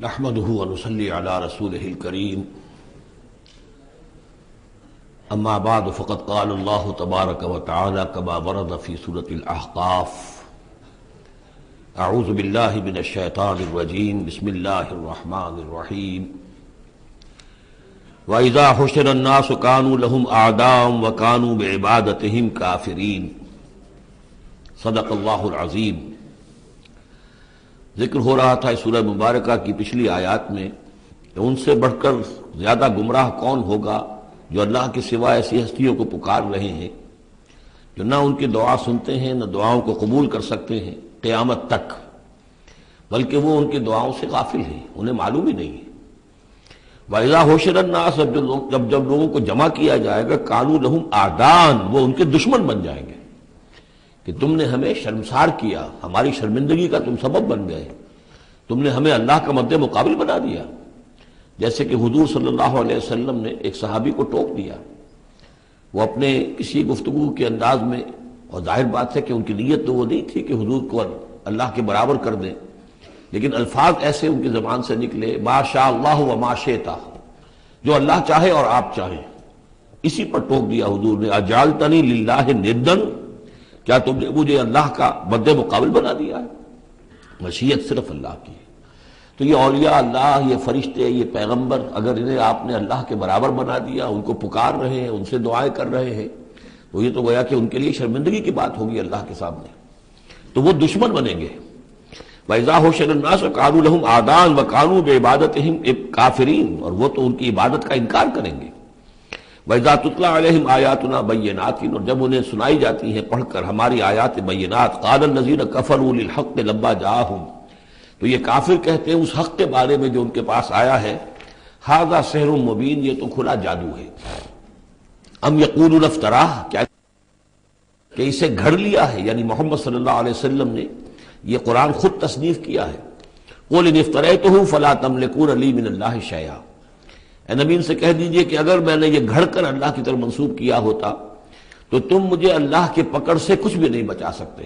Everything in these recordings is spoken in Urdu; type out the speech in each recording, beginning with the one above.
نحمده ونصلي على رسوله الكريم اما بعد فقد قال الله تبارك وتعالى كما ورد في سورة الأحقاف اعوذ بالله من الشيطان الرجيم بسم الله الرحمن الرحيم وإذا حشر الناس كانوا لهم أعداء وكانوا بعبادتهم كافرين صدق الله العظيم۔ ذکر ہو رہا تھا اس سورہ مبارکہ کی پچھلی آیات میں کہ ان سے بڑھ کر زیادہ گمراہ کون ہوگا جو اللہ کے سوا ایسی ہستیوں کو پکار رہے ہیں جو نہ ان کی دعا سنتے ہیں نہ دعاؤں کو قبول کر سکتے ہیں قیامت تک، بلکہ وہ ان کی دعاؤں سے غافل ہیں، انہیں معلوم ہی نہیں ہے۔ وَإِذَا حُشِرَ النَّاسُ جب لوگوں کو جمع کیا جائے گا كَانُوا لَهُمْ أَعْدَاءً وہ ان کے دشمن بن جائیں گے کہ تم نے ہمیں شرمسار کیا، ہماری شرمندگی کا تم سبب بن گئے، تم نے ہمیں اللہ کا مد مقابل بنا دیا۔ جیسے کہ حضور صلی اللہ علیہ وسلم نے ایک صحابی کو ٹوک دیا، وہ اپنے کسی گفتگو کے انداز میں، اور ظاہر بات ہے کہ ان کی نیت تو وہ نہیں تھی کہ حضور کو اللہ کے برابر کر دیں، لیکن الفاظ ایسے ان کی زبان سے نکلے ما شاء اللہ و ما شئت، جو اللہ چاہے اور آپ چاہیں، اسی پر ٹوک دیا حضور نے اجعلتنی للہ ندًا، کیا تم نے مجھے اللہ کا مد مقابل بنا دیا ہے؟ مشیت صرف اللہ کی ہے۔ تو یہ اولیاء اللہ، یہ فرشتے، یہ پیغمبر، اگر انہیں آپ نے اللہ کے برابر بنا دیا، ان کو پکار رہے ہیں، ان سے دعائیں کر رہے ہیں، تو یہ تو گویا کہ ان کے لیے شرمندگی کی بات ہوگی اللہ کے سامنے، تو وہ دشمن بنیں گے۔ وَإِذَا حُشِرَ النَّاسُ كَانُوا لَهُمْ أَعْدَاءً وَكَانُوا بِعِبَادَتِهِمْ كَافِرِينَ اور وہ تو ان کی عبادت کا انکار کریں گے۔ وَإِذَا تُتْلَىٰ عَلَيْهِمْ آيَاتُنَا بَيِّنَاتٍ اور جب انہیں سنائی جاتی ہیں پڑھ کر ہماری آیات بینات، قَالَ الَّذِينَ كَفَرُوا لِلْحَقِّ لَمَّا جَاءَهُمْ تو یہ کافر کہتے ہیں اس حق کے بارے میں جو ان کے پاس آیا ہے، هَذَا سِحْرٌ مُبِينٌ یہ تو کھلا جادو ہے۔ ام یقولون افتراہ کیا کہ اسے گھڑ لیا ہے، یعنی محمد صلی اللہ علیہ وسلم نے یہ قرآن خود تصنیف کیا ہے۔ قُلْ إِنِ افْتَرَيْتُهُ فَلَا تَمْلِكُونَ لِي مِنَ اللَّهِ شَيْئًا اے نبی ان سے کہہ دیجئے کہ اگر میں نے یہ گھڑ کر اللہ کی طرف منسوب کیا ہوتا تو تم مجھے اللہ کے پکڑ سے کچھ بھی نہیں بچا سکتے۔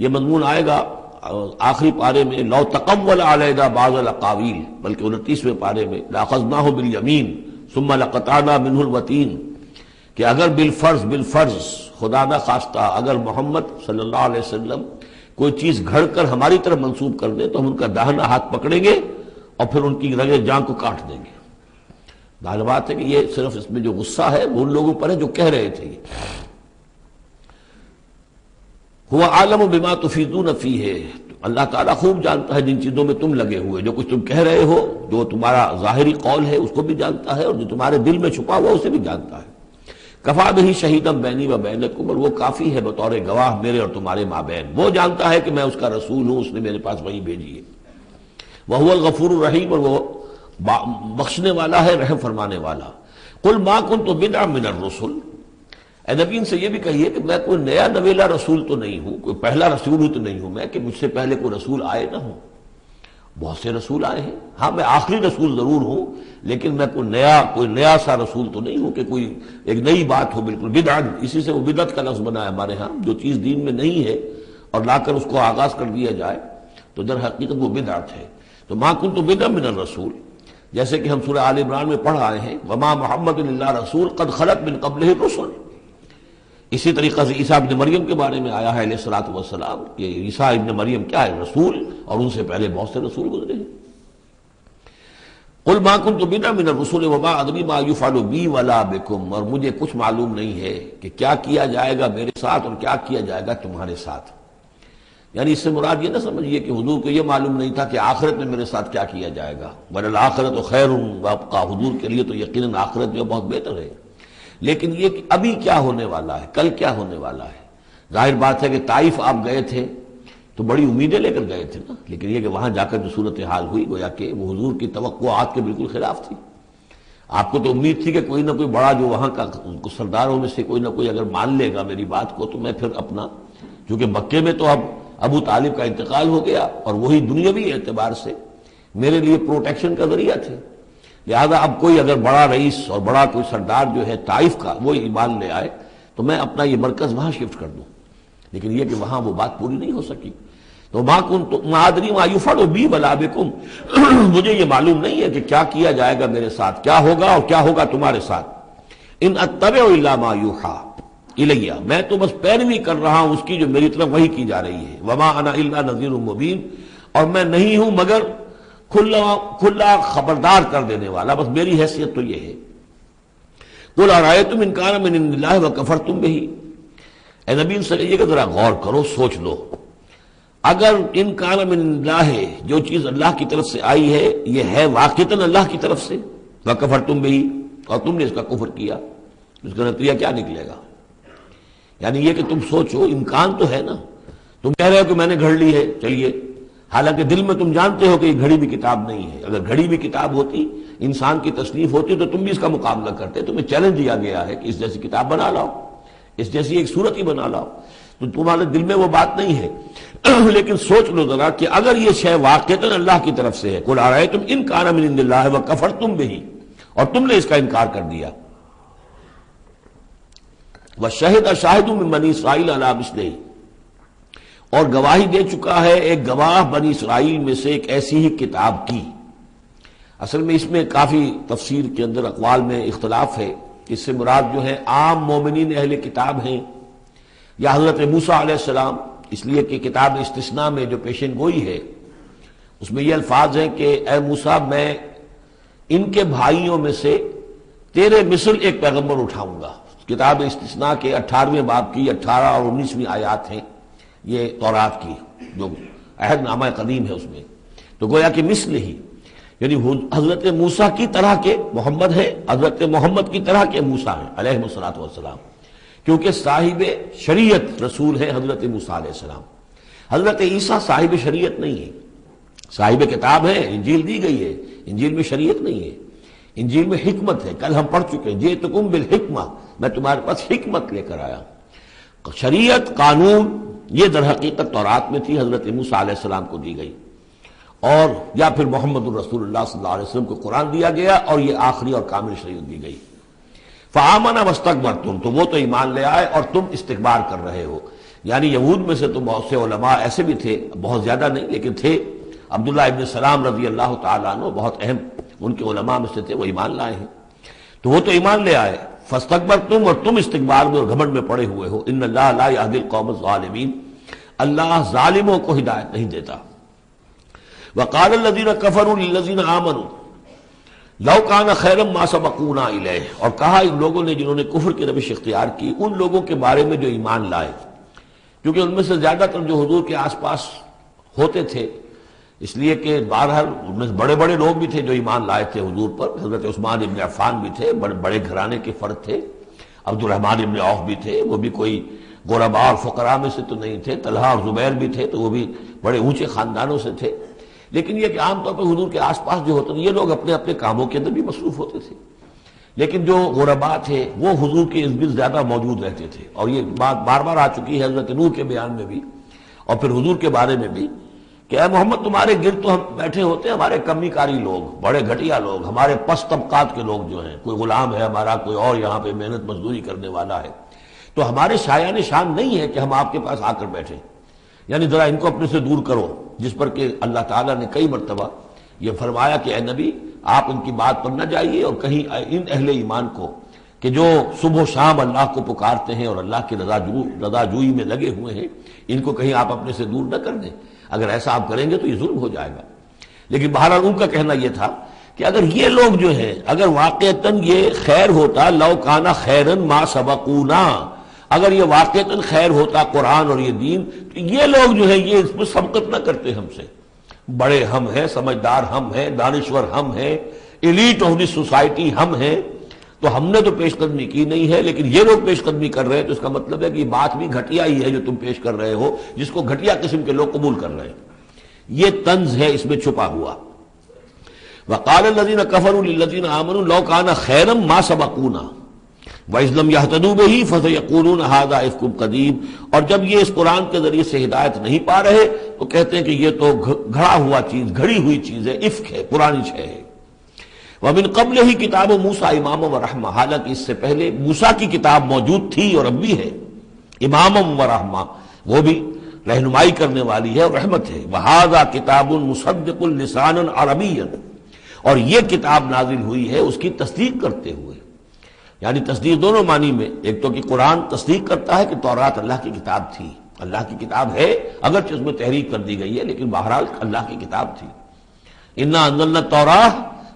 یہ مضمون آئے گا آخری پارے میں، لو تقول علینا بعض الاقاویل، بلکہ 29ویں پارے میں لاخذناہ بالیمین ثم لقطعنا منہ الوتین، کہ اگر بالفرض خدا نہ خواستہ اگر محمد صلی اللہ علیہ وسلم کوئی چیز گھڑ کر ہماری طرف منسوب کر دیں تو ہم ان کا داہنا ہاتھ پکڑیں گے اور پھر ان کی رگے جان کو کاٹ دیں گے۔ ظاہر بات ہے کہ یہ صرف اس میں جو غصہ ہے وہ ان لوگوں پر ہے جو کہہ رہے تھے۔ هو عالم بما تفیضون فیہ اللہ تعالیٰ خوب جانتا ہے جن چیزوں میں تم لگے ہوئے، جو کچھ تم کہہ رہے ہو، جو تمہارا ظاہری قول ہے اس کو بھی جانتا ہے، اور جو تمہارے دل میں چھپا ہوا اسے بھی جانتا ہے۔ کفا بہ شہیدا بینی و بینکم اور وہ کافی ہے بطور گواہ میرے اور تمہارے مابین، وہ جانتا ہے کہ میں اس کا رسول ہوں، اس نے میرے پاس وحی بھیجی ہے۔ وہو الغفور الرحیم اور وہ بخشنے والا ہے، رحم فرمانے والا۔ قل ما کنت بدعا من الرسل اے نبی ان سے یہ بھی کہیے کہ میں کوئی نیا نویلا رسول تو نہیں ہوں، کوئی پہلا رسول ہوں تو نہیں ہوں میں کہ مجھ سے پہلے کوئی رسول آئے نہ ہوں۔ بہت سے رسول آئے ہیں، ہاں میں آخری رسول ضرور ہوں، لیکن میں کوئی نیا سا رسول تو نہیں ہوں کہ کوئی ایک نئی بات ہو بالکل۔ بدعت اسی سے وہ بدعت کا لفظ بنا ہے ہمارے ہاں، جو چیز دین میں نہیں ہے اور لا کر اس کو آغاز کر دیا جائے تو در حقیقت وہ بدعت ہے۔ تو ما کنت بدعا من الرسول، جیسے کہ ہم سورہ آل عمران میں پڑھ آئے ہیں وما محمد الا رسول قد خلت من قبلہ الرسل۔ اسی طریقہ سے عیسیٰ ابن مریم کے بارے میں آیا ہے علیہ الصلوۃ والسلام کہ عیسیٰ ابن مریم کیا ہے؟ رسول، اور ان سے پہلے بہت سے رسول گزرے ہیں۔ قل ما کنت بدعا من الرسل وما ادری ما یفعل بی ولا بکم اور مجھے کچھ معلوم نہیں ہے کہ کیا کیا جائے گا میرے ساتھ اور کیا کیا جائے گا تمہارے ساتھ۔ یعنی اس سے مراد یہ نہ سمجھیے کہ حضور کو یہ معلوم نہیں تھا کہ آخرت میں میرے ساتھ کیا کیا جائے گا، وَلَلْآخِرَةُ خَيْرٌ وَأَبْقَىٰ حضور کے لیے تو یقیناً آخرت جو بہت بہتر ہے، لیکن یہ کہ ابھی کیا ہونے والا ہے، کل کیا ہونے والا ہے۔ ظاہر بات ہے کہ طائف آپ گئے تھے تو بڑی امیدیں لے کر گئے تھے نا، لیکن یہ کہ وہاں جا کر جو صورتحال ہوئی گویا کہ وہ حضور کی توقعات کے بالکل خلاف تھی۔ آپ کو تو امید تھی کہ کوئی نہ کوئی بڑا جو وہاں کا سرداروں میں سے کوئی نہ کوئی اگر مان لے گا میری بات کو تو میں پھر اپنا، چونکہ مکے میں تو اب ابو طالب کا انتقال ہو گیا اور وہی دنیاوی اعتبار سے میرے لیے پروٹیکشن کا ذریعہ تھے، لہذا اب کوئی اگر بڑا رئیس اور بڑا کوئی سردار جو ہے طائف کا وہ ایمان لے آئے تو میں اپنا یہ مرکز وہاں شفٹ کر دوں، لیکن یہ کہ وہاں وہ بات پوری نہیں ہو سکی۔ تو ما ادری ما یفعل بی ولا بکم، مجھے یہ معلوم نہیں ہے کہ کیا کیا جائے گا میرے ساتھ، کیا ہوگا اور کیا ہوگا تمہارے ساتھ. ان اتبع الا ما یوحی الیہ، میں تو بس پیروی کر رہا ہوں اس کی جو میری طرف وحی کی جا رہی ہے. وما انا الا نذیر مبین، اور میں نہیں ہوں مگر کھلا خبردار کر دینے والا، بس میری حیثیت تو یہ ہے. قل ارأیتم ان کان من عند اللہ وکفرتم بہ، اے نبی ان سے کہیے کہ ذرا غور کرو، سوچ لو، اگر ان کان من عند اللہ، جو چیز اللہ کی طرف سے آئی ہے یہ ہے واقعتاً اللہ کی طرف سے، وکفرتم بہ، اور تم نے اس کا کفر کیا، اس کا نتیجہ کیا نکلے گا؟ یعنی یہ کہ تم سوچو، امکان تو ہے نا. تم کہہ رہے ہو کہ میں نے گھڑ لی ہے، چلیے، حالانکہ دل میں تم جانتے ہو کہ یہ گھڑی بھی کتاب نہیں ہے. اگر گھڑی بھی کتاب ہوتی، انسان کی تصنیف ہوتی، تو تم بھی اس کا مقابلہ کرتے. تمہیں چیلنج دیا گیا ہے کہ اس جیسی کتاب بنا لاؤ، اس جیسی ایک صورت ہی بنا لاؤ، تو تمہارے دل میں وہ بات نہیں ہے. لیکن سوچ لو ذرا کہ اگر یہ شے واقعتاً اللہ کی طرف سے ہے، قل ارأیتم ان کان من عند اللہ وکفرتم بہ، اور تم نے اس کا انکار کر دیا. وشہد شاہد من بنی اسرائیل علی مثلہ، اور گواہی دے چکا ہے ایک گواہ بنی اسرائیل میں سے ایک ایسی ہی کتاب کی. اصل میں اس میں کافی تفسیر کے اندر اقوال میں اختلاف ہے. اس سے مراد جو ہے عام مومنین اہل کتاب ہیں یا حضرت موسیٰ علیہ السلام، اس لیے کہ کتاب استثناء میں جو پیشن گوئی ہے اس میں یہ الفاظ ہیں کہ اے موسیٰ، میں ان کے بھائیوں میں سے تیرے مثل ایک پیغمبر اٹھاؤں گا. کتاب استثناء کے 18ویں باب کی 18 اور 19ویں آیات ہیں یہ تورات کی، جو عہد نامہ قدیم ہے اس میں. تو گویا کہ مثل ہی، یعنی حضرت موسیٰ کی طرح کے محمد ہے، حضرت محمد کی طرح کے موسیٰ ہیں علیہ الصلوۃ والسلام، کیونکہ صاحب شریعت رسول ہے حضرت موسیٰ علیہ السلام. حضرت عیسیٰ صاحب شریعت نہیں ہے، صاحب کتاب ہے، انجیل دی گئی ہے، انجیل میں شریعت نہیں ہے، انجیل میں حکمت ہے. کل ہم پڑھ چکے ہیں جئتکم بالحکمہ، میں تمہارے پاس حکمت لے کر آیا. شریعت، قانون، یہ در حقیقت تورات میں تھی، حضرت موسیٰ علیہ السلام کو دی گئی، اور یا پھر محمد الرسول اللہ صلی اللہ علیہ وسلم کو قرآن دیا گیا، اور یہ آخری اور کامل شریعت دی گئی. فآمن واستکبرتم، تو وہ تو ایمان لے آئے اور تم استکبار کر رہے ہو. یعنی یہود میں سے تو بہت سے علماء ایسے بھی تھے، بہت زیادہ نہیں لیکن تھے. عبداللہ ابن سلام رضی اللہ تعالیٰ عنہ بہت اہم ان کے علماء میں سے تھے، وہ ایمان لائے ہیں. تو وہ تو ایمان لے آئے. فاستکبرتم، اور تم استکبار میں اور گھمنڈ میں پڑے ہوئے ہو. ان اللہ لا یہدی القوم الظالمین، اللہ ظالموں کو ہدایت نہیں دیتا. وقال الذین کفروا للذین آمنوا لو کان خیرا ما سبقونا الیہ، اور کہا ان لوگوں نے جنہوں نے کفر کی روش اختیار کی ان لوگوں کے بارے میں جو ایمان لائے، کیونکہ ان میں سے زیادہ تر جو حضور کے آس پاس ہوتے تھے، اس لیے کہ بہرحال ان میں بڑے بڑے لوگ بھی تھے جو ایمان لائے تھے حضور پر. حضرت عثمان ابن عفان بھی تھے، بڑے بڑے گھرانے کے فرد تھے. عبد الرحمن ابن عوف بھی تھے، وہ بھی کوئی غرباء اور فقراء میں سے تو نہیں تھے. طلحہ اور زبیر بھی تھے، تو وہ بھی بڑے اونچے خاندانوں سے تھے. لیکن یہ کہ عام طور پر حضور کے آس پاس جو ہوتے ہیں یہ لوگ اپنے اپنے کاموں کے اندر بھی مصروف ہوتے تھے، لیکن جو غرباء تھے وہ حضور کے ارد گرد زیادہ موجود رہتے تھے. اور یہ بات بار بار آ چکی ہے حضرت نوح کے بیان میں بھی اور پھر حضور کے بارے میں بھی کہ اے محمد تمہارے گرد تو ہم بیٹھے ہوتے ہیں ہمارے کمی کاری لوگ، بڑے گھٹیا لوگ، ہمارے پس طبقات کے لوگ جو ہیں، کوئی غلام ہے ہمارا، کوئی اور یہاں پہ محنت مزدوری کرنے والا ہے، تو ہمارے شایان شان نہیں ہے کہ ہم آپ کے پاس آ کر بیٹھیں. یعنی ذرا ان کو اپنے سے دور کرو. جس پر کہ اللہ تعالیٰ نے کئی مرتبہ یہ فرمایا کہ اے نبی آپ ان کی بات پر نہ جائیے، اور کہیں ان اہل ایمان کو کہ جو صبح و شام اللہ کو پکارتے ہیں اور اللہ کی رضا جوئی میں لگے ہوئے ہیں، ان کو کہیں آپ اپنے سے دور نہ کر دیں. اگر ایسا آپ کریں گے تو یہ ظلم ہو جائے گا. لیکن بہرحال ان کا کہنا یہ تھا کہ اگر یہ لوگ جو ہیں، اگر واقعتاً یہ خیر ہوتا، لو کانا خیرن ما سبقونا، اگر یہ واقعتاً خیر ہوتا قرآن اور یہ دین، تو یہ لوگ جو ہیں یہ اس میں سبقت نہ کرتے ہم سے. بڑے ہم ہیں، سمجھدار ہم ہیں، دانشور ہم ہیں، ایلیٹ آف دی سوسائٹی ہم ہیں، تو ہم نے تو پیش قدمی کی نہیں ہے. لیکن یہ لوگ پیش قدمی کر رہے ہیں، تو اس کا مطلب ہے کہ یہ بات بھی گھٹیا ہی ہے جو تم پیش کر رہے ہو، جس کو گھٹیا قسم کے لوگ قبول کر رہے ہیں. یہ طنز ہے اس میں چھپا ہوا. وقال الذین کفروا للذین آمنوا لو کان خیرا ما سبقونا وَإِذْ لَمْ يَهْتَدُوا بِهِ فَسَيَقُولُونَ هَذَا إِفْكٌ قَدِيمٌ، اور جب یہ اس قرآن کے ذریعے سے ہدایت نہیں پا رہے تو کہتے ہیں کہ یہ تو گھڑا ہوا چیز، گھڑی ہوئی چیز ہے، افک ہے، پرانی شے ہے. وَمِن قَبْلِهِ كِتَابُ مُوسَىٰ إِمَامًا وَرَحْمَةً، حالانکہ اس سے پہلے موسیٰ کی کتاب موجود تھی اور اب بھی ہے، امامًا ورحمہ، وہ بھی رہنمائی کرنے والی ہے اور رحمت ہے۔ وَهَذَا كِتَابٌ مُصَدِّقٌ لِسَانًا عَرَبِيًّا، اور یہ کتاب نازل ہوئی ہے اس کی تصدیق کرتے ہوئے، یعنی تصدیق دونوں معنی میں، ایک تو کہ قرآن تصدیق کرتا ہے کہ تورات اللہ کی کتاب تھی، اللہ کی کتاب ہے، اگرچہ اس میں تحریف کر دی گئی ہے لیکن بہرحال اللہ کی کتاب تھی۔ اِنَّا أَنزَلْنَا التَّوْرَاةَ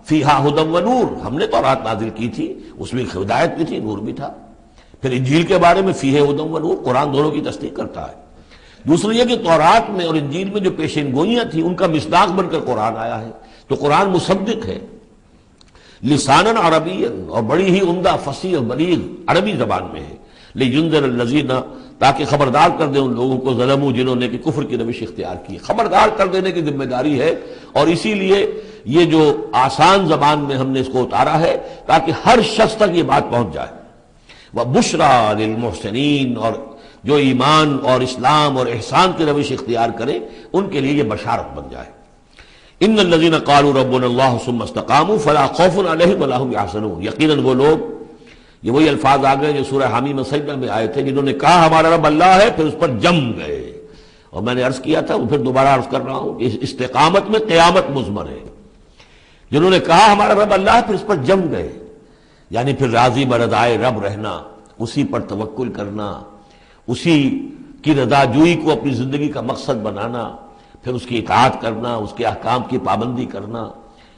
فِيهَا هُدًى وَنُورٌ، ہم نے تورات نازل کی تھی، اس میں ہدایت بھی تھی، نور بھی تھا۔ پھر انجیل کے بارے میں فیہ ہدی ونور، قرآن دونوں کی تصدیق کرتا ہے۔ دوسری یہ کہ تورات میں اور انجیل میں جو پیشین گوئیاں تھیں ان کا مصداق بن کر قرآن آیا ہے، تو قرآن مصدق ہے لسانًا عربیًا، اور بڑی ہی عمدہ فصیح اور بلیغ عربی زبان میں ہے، لینذر الذین، تاکہ خبردار کر دیں ان لوگوں کو ظلموا، جنہوں نے کہ کفر کی روش اختیار کی، خبردار کر دینے کی ذمہ داری ہے، اور اسی لیے یہ جو آسان زبان میں ہم نے اس کو اتارا ہے تاکہ ہر شخص تک یہ بات پہنچ جائے۔ وَبُشْرَىٰ لِلْمُحْسِنِينَ، اور جو ایمان اور اسلام اور احسان کی روش اختیار کریں ان کے لیے یہ بشارت بن جائے۔ ان الذین قالوا ربنا اللہ ثم استقاموا فلا خوف علیہم ولا هم یحزنون، یقیناً وہ لوگ، یہ وہی الفاظ آ گئے جو سورہ حمیم سجدہ میں آئے تھے، جنہوں نے کہا ہمارا رب اللہ ہے پھر اس پر جم گئے، اور میں نے عرض کیا تھا، پھر دوبارہ عرض کر رہا ہوں کہ استقامت میں قیامت مضمر ہے۔ جنہوں نے کہا ہمارا رب اللہ ہے پھر اس پر جم گئے، یعنی پھر راضی برضائے رب رہنا، اسی پر توکل کرنا، اسی کی رضا جوئی کو اپنی زندگی کا مقصد بنانا، پھر اس کی اطاعت کرنا، اس کے احکام کی پابندی کرنا،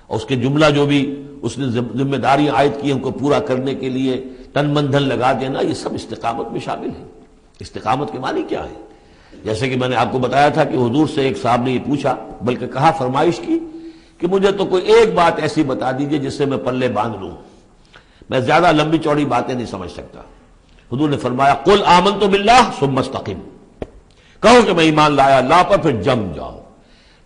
اور اس کے جملہ جو بھی اس نے ذمہ داریاں عائد کی ان کو پورا کرنے کے لیے تن من دھن لگا دینا، یہ سب استقامت میں شامل ہے۔ استقامت کے معنی کیا ہے؟ جیسے کہ میں نے آپ کو بتایا تھا کہ حضور سے ایک صاحب نے یہ پوچھا، بلکہ کہا، فرمائش کی کہ مجھے تو کوئی ایک بات ایسی بتا دیجئے جس سے میں پلے باندھ لوں، میں زیادہ لمبی چوڑی باتیں نہیں سمجھ سکتا۔ حضور نے فرمایا، قل آمنت باللہ ثم استقم، کہو کہ میں ایمان لایا اللہ پر، پھر جم جاؤ،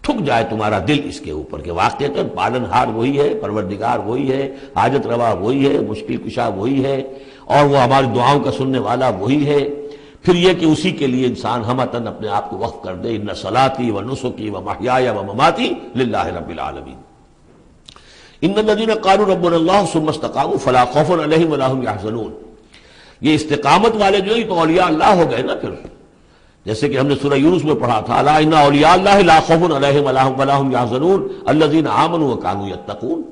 ٹھک جائے تمہارا دل اس کے اوپر کہ واقعتاً پالن ہار وہی ہے، پروردگار وہی ہے، حاجت روا وہی ہے، مشکل کشا وہی ہے، اور وہ ہماری دعاؤں کا سننے والا وہی ہے۔ پھر یہ کہ اسی کے لیے انسان ہمتاً اپنے آپ کو وقف کر دے، ان صلاتی و نسکی و محیای و مماتی للہ رب العالمین۔ ان الذین قالوا ربنا اللہ ثم استقاموا فلا خوف علیہم ولا هم یحزنون، یہ استقامت والے جو یہ تو اولیاء اللہ ہو گئے نا۔ پھر جیسے کہ ہم نے سورہ یونس میں پڑھا تھا، الا ان اولیاء اللہ لا خوف علیہم ولا هم یحزنون الذین آمنوا وکانوا یتقون،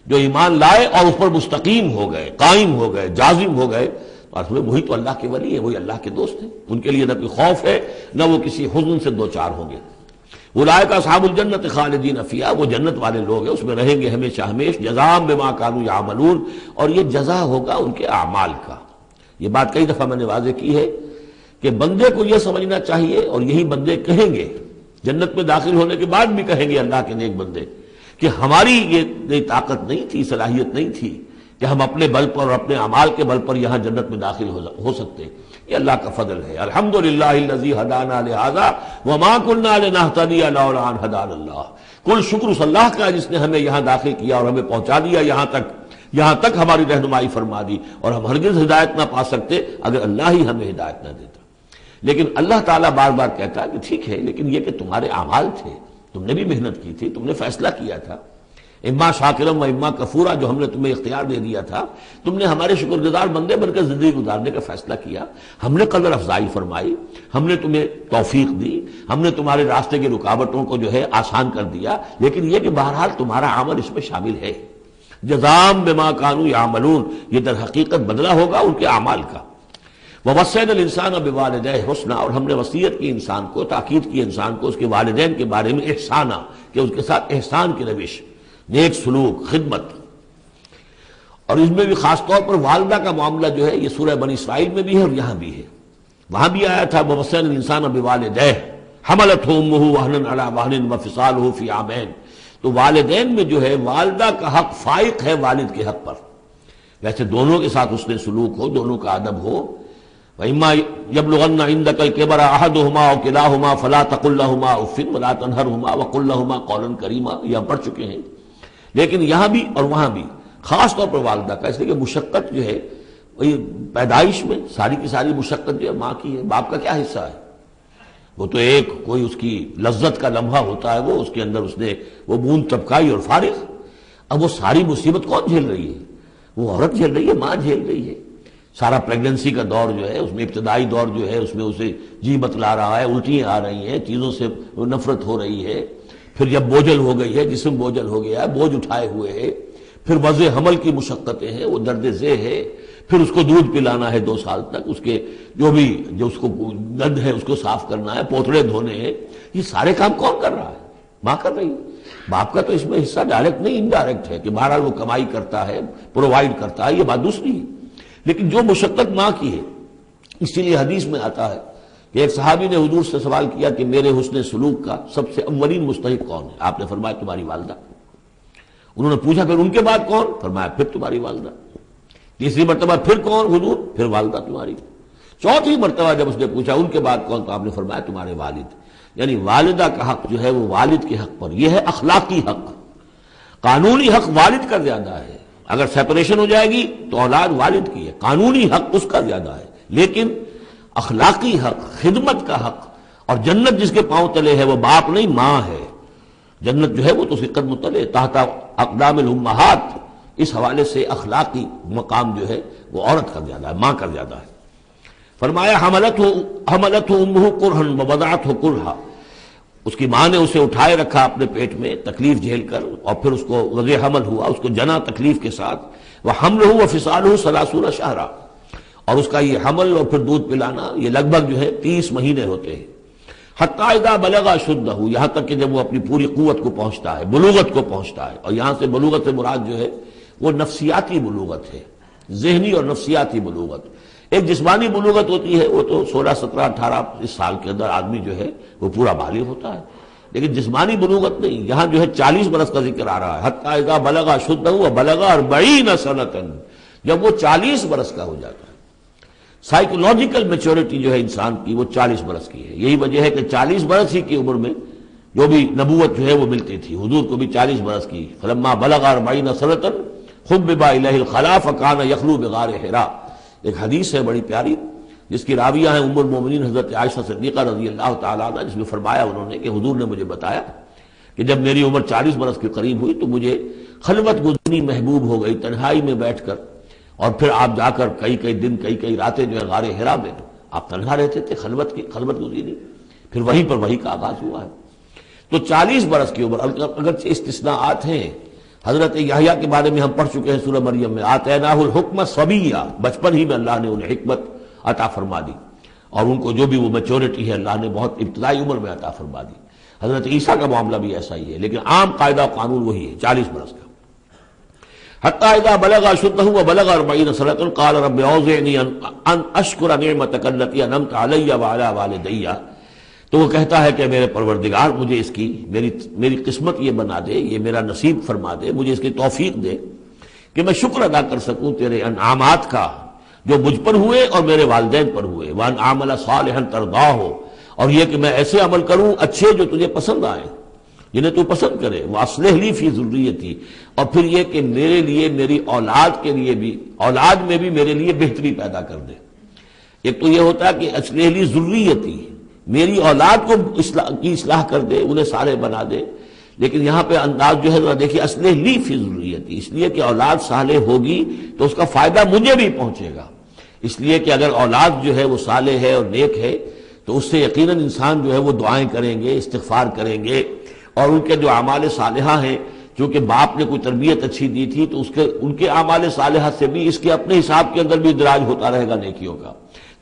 جو ایمان لائے اور اس پر مستقیم ہو گئے، قائم ہو گئے، جازم ہو گئے، اور وہی تو اللہ کے ولی ہیں، وہی اللہ کے دوست ہیں، ان کے لیے نہ کوئی خوف ہے نہ وہ کسی حزن سے دوچار ہوں گے۔ اولئک اصحاب الجنت خالدین فیہا، وہ جنت والے لوگ ہیں، اس میں رہیں گے ہمیشہ ہمیش، جزاء بما کانوا یعملون، اور یہ جزا ہوگا ان کے اعمال کا۔ یہ بات کئی دفعہ میں نے واضح کی ہے کہ بندے کو یہ سمجھنا چاہیے، اور یہی بندے کہیں گے جنت میں داخل ہونے کے بعد بھی کہیں گے اللہ کے نیک بندے، کہ ہماری یہ طاقت نہیں تھی، صلاحیت نہیں تھی کہ ہم اپنے بل پر اور اپنے اعمال کے بل پر یہاں جنت میں داخل ہو سکتے، یہ اللہ کا فضل ہے۔ الحمدللہ الذی ہدانا لہذا وما کنا لنہتدی لولا ان ہدانا اللہ، کل شکر اس اللہ کا جس نے ہمیں یہاں داخل کیا اور ہمیں پہنچا دیا یہاں تک ہماری رہنمائی فرما دی، اور ہم ہرگز ہدایت نہ پا سکتے اگر اللہ ہی ہمیں ہدایت نہ دیتا۔ لیکن اللہ تعالیٰ بار بار کہتا ہے کہ ٹھیک ہے، لیکن یہ کہ تمہارے اعمال تھے، تم نے بھی محنت کی تھی، تم نے فیصلہ کیا تھا، اما شاکرم و اما کفورا، جو ہم نے تمہیں اختیار دے دیا تھا، تم نے ہمارے شکر گزار بندے بن کر زندگی گزارنے کا فیصلہ کیا، ہم نے قدر افزائی فرمائی، ہم نے تمہیں توفیق دی، ہم نے تمہارے راستے کی رکاوٹوں کو جو ہے آسان کر دیا، لیکن یہ کہ بہرحال تمہارا عمل اس میں شامل ہے۔ جزاء بما کانوا یعملون، یہ در حقیقت بدلہ ہوگا ان کے اعمال کا۔ ووصینا الانسان بوالدیہ حسنا، اور ہم نے وصیت کی انسان کو، تاکید کی انسان کو اس کے والدین کے بارے میں احسانا، کہ اس کے ساتھ احسان کی روش، نیک سلوک، خدمت، اور اس میں بھی خاص طور پر والدہ کا معاملہ جو ہے یہ سورہ بنی اسرائیل میں بھی ہے اور یہاں بھی ہے۔ وہاں بھی آیا تھا ووصینا الانسان بوالدیہ حملتہ امہ وہنا علی وہن وفصالہ فی عامین، تو والدین میں جو ہے والدہ کا حق فائق ہے والد کے حق پر، ویسے دونوں کے ساتھ اس نے سلوک ہو، دونوں کا ادب ہو۔ وَإِمَّا يَبْلُغَنَّ عِندَكَ الْكِبَرَ أَحَدُهُمَا أَوْ كِلَاهُمَا فَلَا تَقُل لَّهُمَا أُفٍّ وَلَا تَنْهَرْهُمَا وَقُل لَّهُمَا قَوْلًا كَرِيمًا، یہ ہم پڑھ چکے ہیں، لیکن یہاں بھی اور وہاں بھی خاص طور پر والدہ کا، اس لیے کہ مشقت جو ہے وہی پیدائش میں ساری کی ساری مشقت جو ہے ماں کی ہے، باپ کا کیا حصہ ہے؟ وہ تو ایک کوئی اس کی لذت کا لمحہ ہوتا ہے، وہ اس کے اندر اس نے وہ بوند ٹپکائی اور فارغ۔ اب وہ ساری مصیبت کون جھیل رہی ہے؟ وہ عورت جھیل رہی ہے، ماں جھیل رہی ہے۔ سارا پریگننسی کا دور جو ہے، اس میں ابتدائی دور جو ہے، اس میں اسے جی بتلا رہا ہے، الٹیاں آ رہی ہیں، چیزوں سے نفرت ہو رہی ہے، پھر جب بوجھل ہو گئی ہے، جسم بوجھل ہو گیا ہے، بوجھ اٹھائے ہوئے ہے، پھر وضع حمل کی مشقتیں ہیں، وہ درد ذیل ہے، پھر اس کو دودھ پلانا ہے 2 سال تک، اس کے جو اس کو گند ہے اس کو صاف کرنا ہے، پوتڑے دھونے ہیں، یہ سارے کام کون کر رہا ہے؟ ماں کر رہی ہے۔ باپ کا تو اس میں حصہ ڈائریکٹ نہیں، انڈائریکٹ ہے کہ بہرحال وہ کمائی کرتا ہے، پرووائڈ کرتا ہے، یہ بات دوسری ہے، لیکن جو مشقت ماں کی ہے۔ اسی لیے حدیث میں آتا ہے کہ ایک صحابی نے حضور سے سوال کیا کہ میرے حسن سلوک کا سب سے اولین مستحق کون ہے؟ آپ نے فرمایا تمہاری والدہ۔ انہوں نے پوچھا پھر ان کے بعد کون؟ فرمایا پھر تمہاری والدہ۔ تیسری مرتبہ پھر کون؟ حضور پھر والدہ تمہاری۔ چوتھی مرتبہ جب اس نے پوچھا ان کے بعد کون، تو آپ نے فرمایا تمہارے والد۔ یعنی والدہ کا حق جو ہے وہ والد کے حق پر، یہ ہے اخلاقی حق۔ قانونی حق والد کا زیادہ ہے، اگر سیپریشن ہو جائے گی تو اولاد والد کی ہے، قانونی حق اس کا زیادہ ہے، لیکن اخلاقی حق، خدمت کا حق، اور جنت جس کے پاؤں تلے ہے وہ باپ نہیں ماں ہے۔ جنت جو ہے وہ تو اس کے قدم تلے تحت اقدام الامہات، اس حوالے سے اخلاقی مقام جو ہے وہ عورت کا زیادہ ہے، ماں کا زیادہ ہے۔ فرمایا حملتہ امہ کرہا ووضعتہ کرہا، اس کی ماں نے اسے اٹھائے رکھا اپنے پیٹ میں تکلیف جھیل کر، اور پھر اس کو وضع حمل ہوا، اس کو جنا تکلیف کے ساتھ، وحملہ وفصالہ 30 شہرا، اور اس کا یہ حمل اور پھر دودھ پلانا یہ لگ بھگ جو ہے 30 مہینے ہوتے ہیں۔ حتی اذا بلغ اشدہ، یہاں تک کہ جب وہ اپنی پوری قوت کو پہنچتا ہے، بلوغت کو پہنچتا ہے، اور یہاں سے بلوغت سے مراد جو ہے وہ نفسیاتی بلوغت ہے، ذہنی اور نفسیاتی بلوغت۔ ایک جسمانی بلوغت ہوتی ہے، وہ تو 16 17 18 اس سال کے اندر آدمی جو ہے وہ پورا بالغ ہوتا ہے، لیکن جسمانی بلوغت نہیں، یہاں جو ہے 40 برس کا ذکر آ رہا ہے۔ حتی اذا بلغ اشدہ وبلغ 40 سنۃ، جب وہ 40 برس کا ہو جاتا ہے۔ سائیکولوجیکل میچورٹی جو ہے انسان کی وہ 40 برس کی ہے، یہی وجہ ہے کہ 40 برس ہی کی عمر میں جو بھی نبوت جو ہے وہ ملتی تھی، حضور کو بھی 40 برس کی۔ فلما بلغ 40 سنۃ حبب الیہ الخلا فکان یخلو بغار حرا، ایک حدیث ہے بڑی پیاری جس کی راویہ ہیں ام المومنین حضرت عائشہ صدیقہ رضی اللہ تعالیٰ عنہ، جس میں فرمایا انہوں نے کہ حضور نے مجھے بتایا کہ جب میری عمر 40 برس کے قریب ہوئی تو مجھے خلوت گزرنی محبوب ہو گئی، تنہائی میں بیٹھ کر، اور پھر آپ جا کر کئی دن کئی راتیں جو ہے غار حرا میں آپ تنہا رہتے تھے، خلوت گزری، پھر وہیں پر وہی کا آغاز ہوا ہے۔ تو 40 برس کی عمر، اگرچہ استثناءات ہیں، حضرت یحییٰ کے بارے میں ہم پڑھ چکے ہیں سورہ مریم میں، آتیناہ الحکم صبیہ، بچپن ہی میں اللہ نے انہیں حکمت عطا فرما دی، اور ان کو جو بھی وہ میچورٹی ہے اللہ نے بہت ابتدائی عمر میں عطا فرما دی۔ حضرت عیسیٰ کا معاملہ بھی ایسا ہی ہے، لیکن عام قاعدہ قانون وہی ہے 40 برس کا۔ حتی اذا بلغ اشدہ وبلغ 40 سنۃ قال رب اوزعنی ان اشکر نعمتک التی انعمت علی وعلی والدی، تو وہ کہتا ہے کہ میرے پروردگار مجھے اس کی میری قسمت یہ بنا دے، یہ میرا نصیب فرما دے، مجھے اس کی توفیق دے کہ میں شکر ادا کر سکوں تیرے انعامات کا جو مجھ پر ہوئے اور میرے والدین پر ہوئے، وان اعمل صالحا ترضاہ، اور یہ کہ میں ایسے عمل کروں اچھے جو تجھے پسند آئیں، جنہیں تو پسند کرے، واصلح لی فی ذریتی، اور پھر یہ کہ میرے لیے میری اولاد کے لیے بھی، اولاد میں بھی میرے لیے بہتری پیدا کر دے۔ ایک تو یہ ہوتا ہے کہ اصلح لی ذریتی، میری اولاد کو اصلاح کر دے، انہیں صالح بنا دے، لیکن یہاں پہ انداز جو ہے ذرا دیکھیے، اصلح لی فی ذریتی، اس لیے کہ اولاد صالح ہوگی تو اس کا فائدہ مجھے بھی پہنچے گا، اس لیے کہ اگر اولاد جو ہے وہ صالح ہے اور نیک ہے تو اس سے یقیناً انسان جو ہے وہ دعائیں کریں گے، استغفار کریں گے، اور ان کے جو اعمال صالحہ ہیں، چونکہ باپ نے کوئی تربیت اچھی دی تھی تو ان کے اعمال صالحہ سے بھی اس کے اپنے حساب کے اندر بھی ادراج ہوتا رہے گا نیکیوں کا۔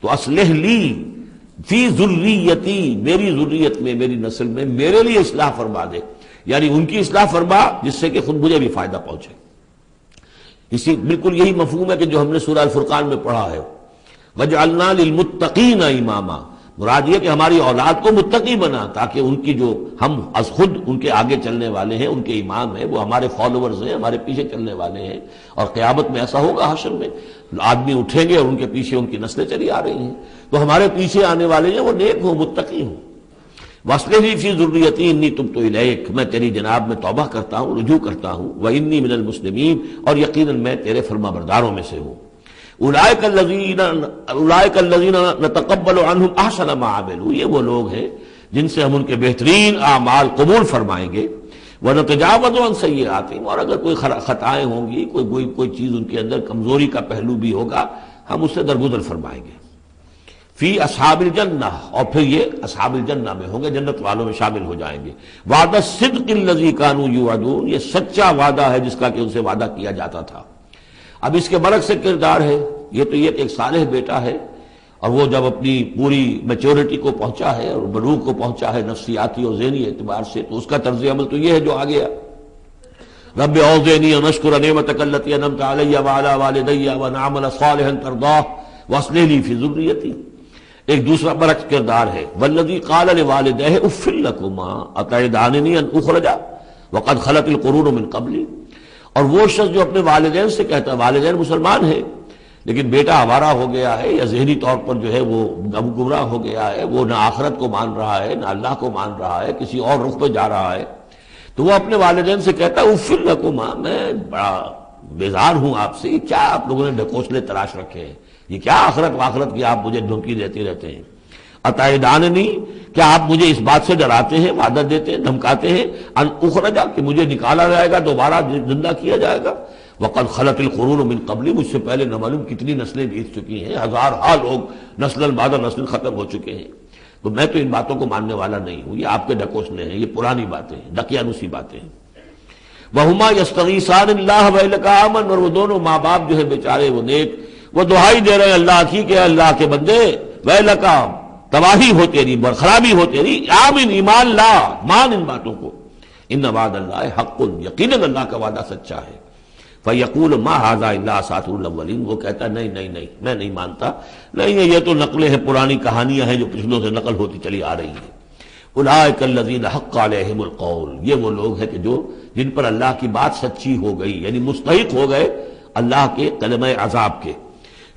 تو اصلح لی فی ذریتی، میری ذریت میں، میری نسل میں میرے لیے اصلاح فرما دے، یعنی ان کی اصلاح فرما جس سے کہ خود مجھے بھی فائدہ پہنچے۔ اسی بالکل یہی مفہوم ہے کہ جو ہم نے سورہ الفرقان میں پڑھا ہے، وَجْعَلْنَا لِلْمُتَّقِينَ إِمَامًا، مراد یہ کہ ہماری اولاد کو متقی بنا، تاکہ ان کی جو ہم از خود ان کے آگے چلنے والے ہیں، ان کے امام ہیں، وہ ہمارے فالوورز ہیں، ہمارے پیچھے چلنے والے ہیں، اور قیامت میں ایسا ہوگا حشر میں آدمی اٹھیں گے اور ان کے پیچھے ان کی نسلیں چلی آ رہی ہیں، تو ہمارے پیچھے آنے والے ہیں وہ نیک ہوں، متقی ہوں۔ وَاصْلِحْ لِي فِي ذُرِّيَّتِي إِنِّي تُبْتُ إِلَيْكَ، میں تیری جناب میں توبہ کرتا ہوں، رجوع کرتا ہوں، وَإِنِّي مِنَ الْمُسْلِمِينَ، اور یقیناً میں تیرے فرما برداروں میں سے ہوں۔ اولئک الذین نتقبل عنہم احسن ما عملوا، یہ وہ لوگ ہیں جن سے ہم ان کے بہترین اعمال قبول فرمائیں گے، ونتجاوز عن سیئاتہم، اور اگر کوئی خطائیں ہوں گی، کوئی چیز ان کے اندر کمزوری کا پہلو بھی ہوگا، ہم اس سے درگزر فرمائیں گے. فی اصحاب الجنہ، اور پھر یہ اصحاب الجنہ میں ہوں گے، جنت والوں میں شامل ہو جائیں گے. وعد الصدق الذی کانوا یوعدون، یہ سچا وعدہ ہے جس کا کہ ان سے وعدہ کیا جاتا تھا. اب اس کے برعکس سے کردار ہے. یہ تو یہ ایک صالح بیٹا ہے، اور وہ جب اپنی پوری میچورٹی کو پہنچا ہے اور بلوغ کو پہنچا ہے نفسیاتی اور ذہنی اعتبار سے، تو اس کا طرز عمل تو یہ ہے جو آ گیا. رب اوزعنی ان اشکر نعمتک التی انعمت علی وعلی والدی وان اعمل صالحا ترضاہ واصلح لی فی ذریتی. ایک دوسرا برعکس کردار ہے. والذی قال لوالدیہ اف لکما اتعداننی ان اخرج وقد خلت القرون من قبلی. اور وہ شخص جو اپنے والدین سے کہتا ہے، والدین مسلمان ہیں لیکن بیٹا آوارہ ہو گیا ہے یا ذہنی طور پر جو ہے وہ گمراہ ہو گیا ہے، وہ نہ آخرت کو مان رہا ہے نہ اللہ کو مان رہا ہے، کسی اور رخ پہ جا رہا ہے، تو وہ اپنے والدین سے کہتا ہے اف لکما، میں بڑا بیزار ہوں آپ سے، یہ کیا آپ لوگوں نے ڈھکوسلے تراش رکھے ہیں، یہ کیا آخرت واخرت کی آپ مجھے دھمکی دیتے رہتے ہیں. اتعداننی، کیا آپ مجھے اس بات سے ڈراتے ہیں، وعدہ دیتے ہیں، دھمکاتے ہیں، ان اخرجا، کہ مجھے نکالا جائے گا، دوبارہ زندہ کیا جائے گا. وقد خلت القرون من قبلی، مجھ سے پہلے نہ معلوم کتنی نسلیں بیت چکی ہیں، ہزارہا لوگ نسل بعد نسل ختم ہو چکے ہیں، تو میں تو ان باتوں کو ماننے والا نہیں ہوں، یہ آپ کے ڈھکوسلے ہیں، یہ پرانی باتیں ہیں، دقیانوسی باتیں ہیں. وہما یستغیثان اللہ ویلک آمن، اور وہ دونوں ماں باپ جو ہے بیچارے وہ نیک، وہ دعائی دے رہے ہیں اللہ کی کہ اللہ کے بندے ویلک، تباہی ہو تیری، برخرابی ہو تیری، آمن، ایمان لا، مان ان باتوں کو. ان وعد اللہ حق، یقیناً اللہ کا وعدہ سچا ہے. فیقول ما ھذا الا اساطیر الاولین، وہ کہتا ہے نہیں نہیں نہیں، میں نہیں مانتا، نہیں یہ تو نقلیں ہیں، پرانی کہانیاں ہیں جو پچھلوں سے نقل ہوتی چلی آ رہی ہیں. اولئک الذین حق علیہم القول، یہ وہ لوگ ہیں کہ جو جن پر اللہ کی بات سچی ہو گئی، یعنی مستحق ہو گئے اللہ کے کلمہ عذاب کے.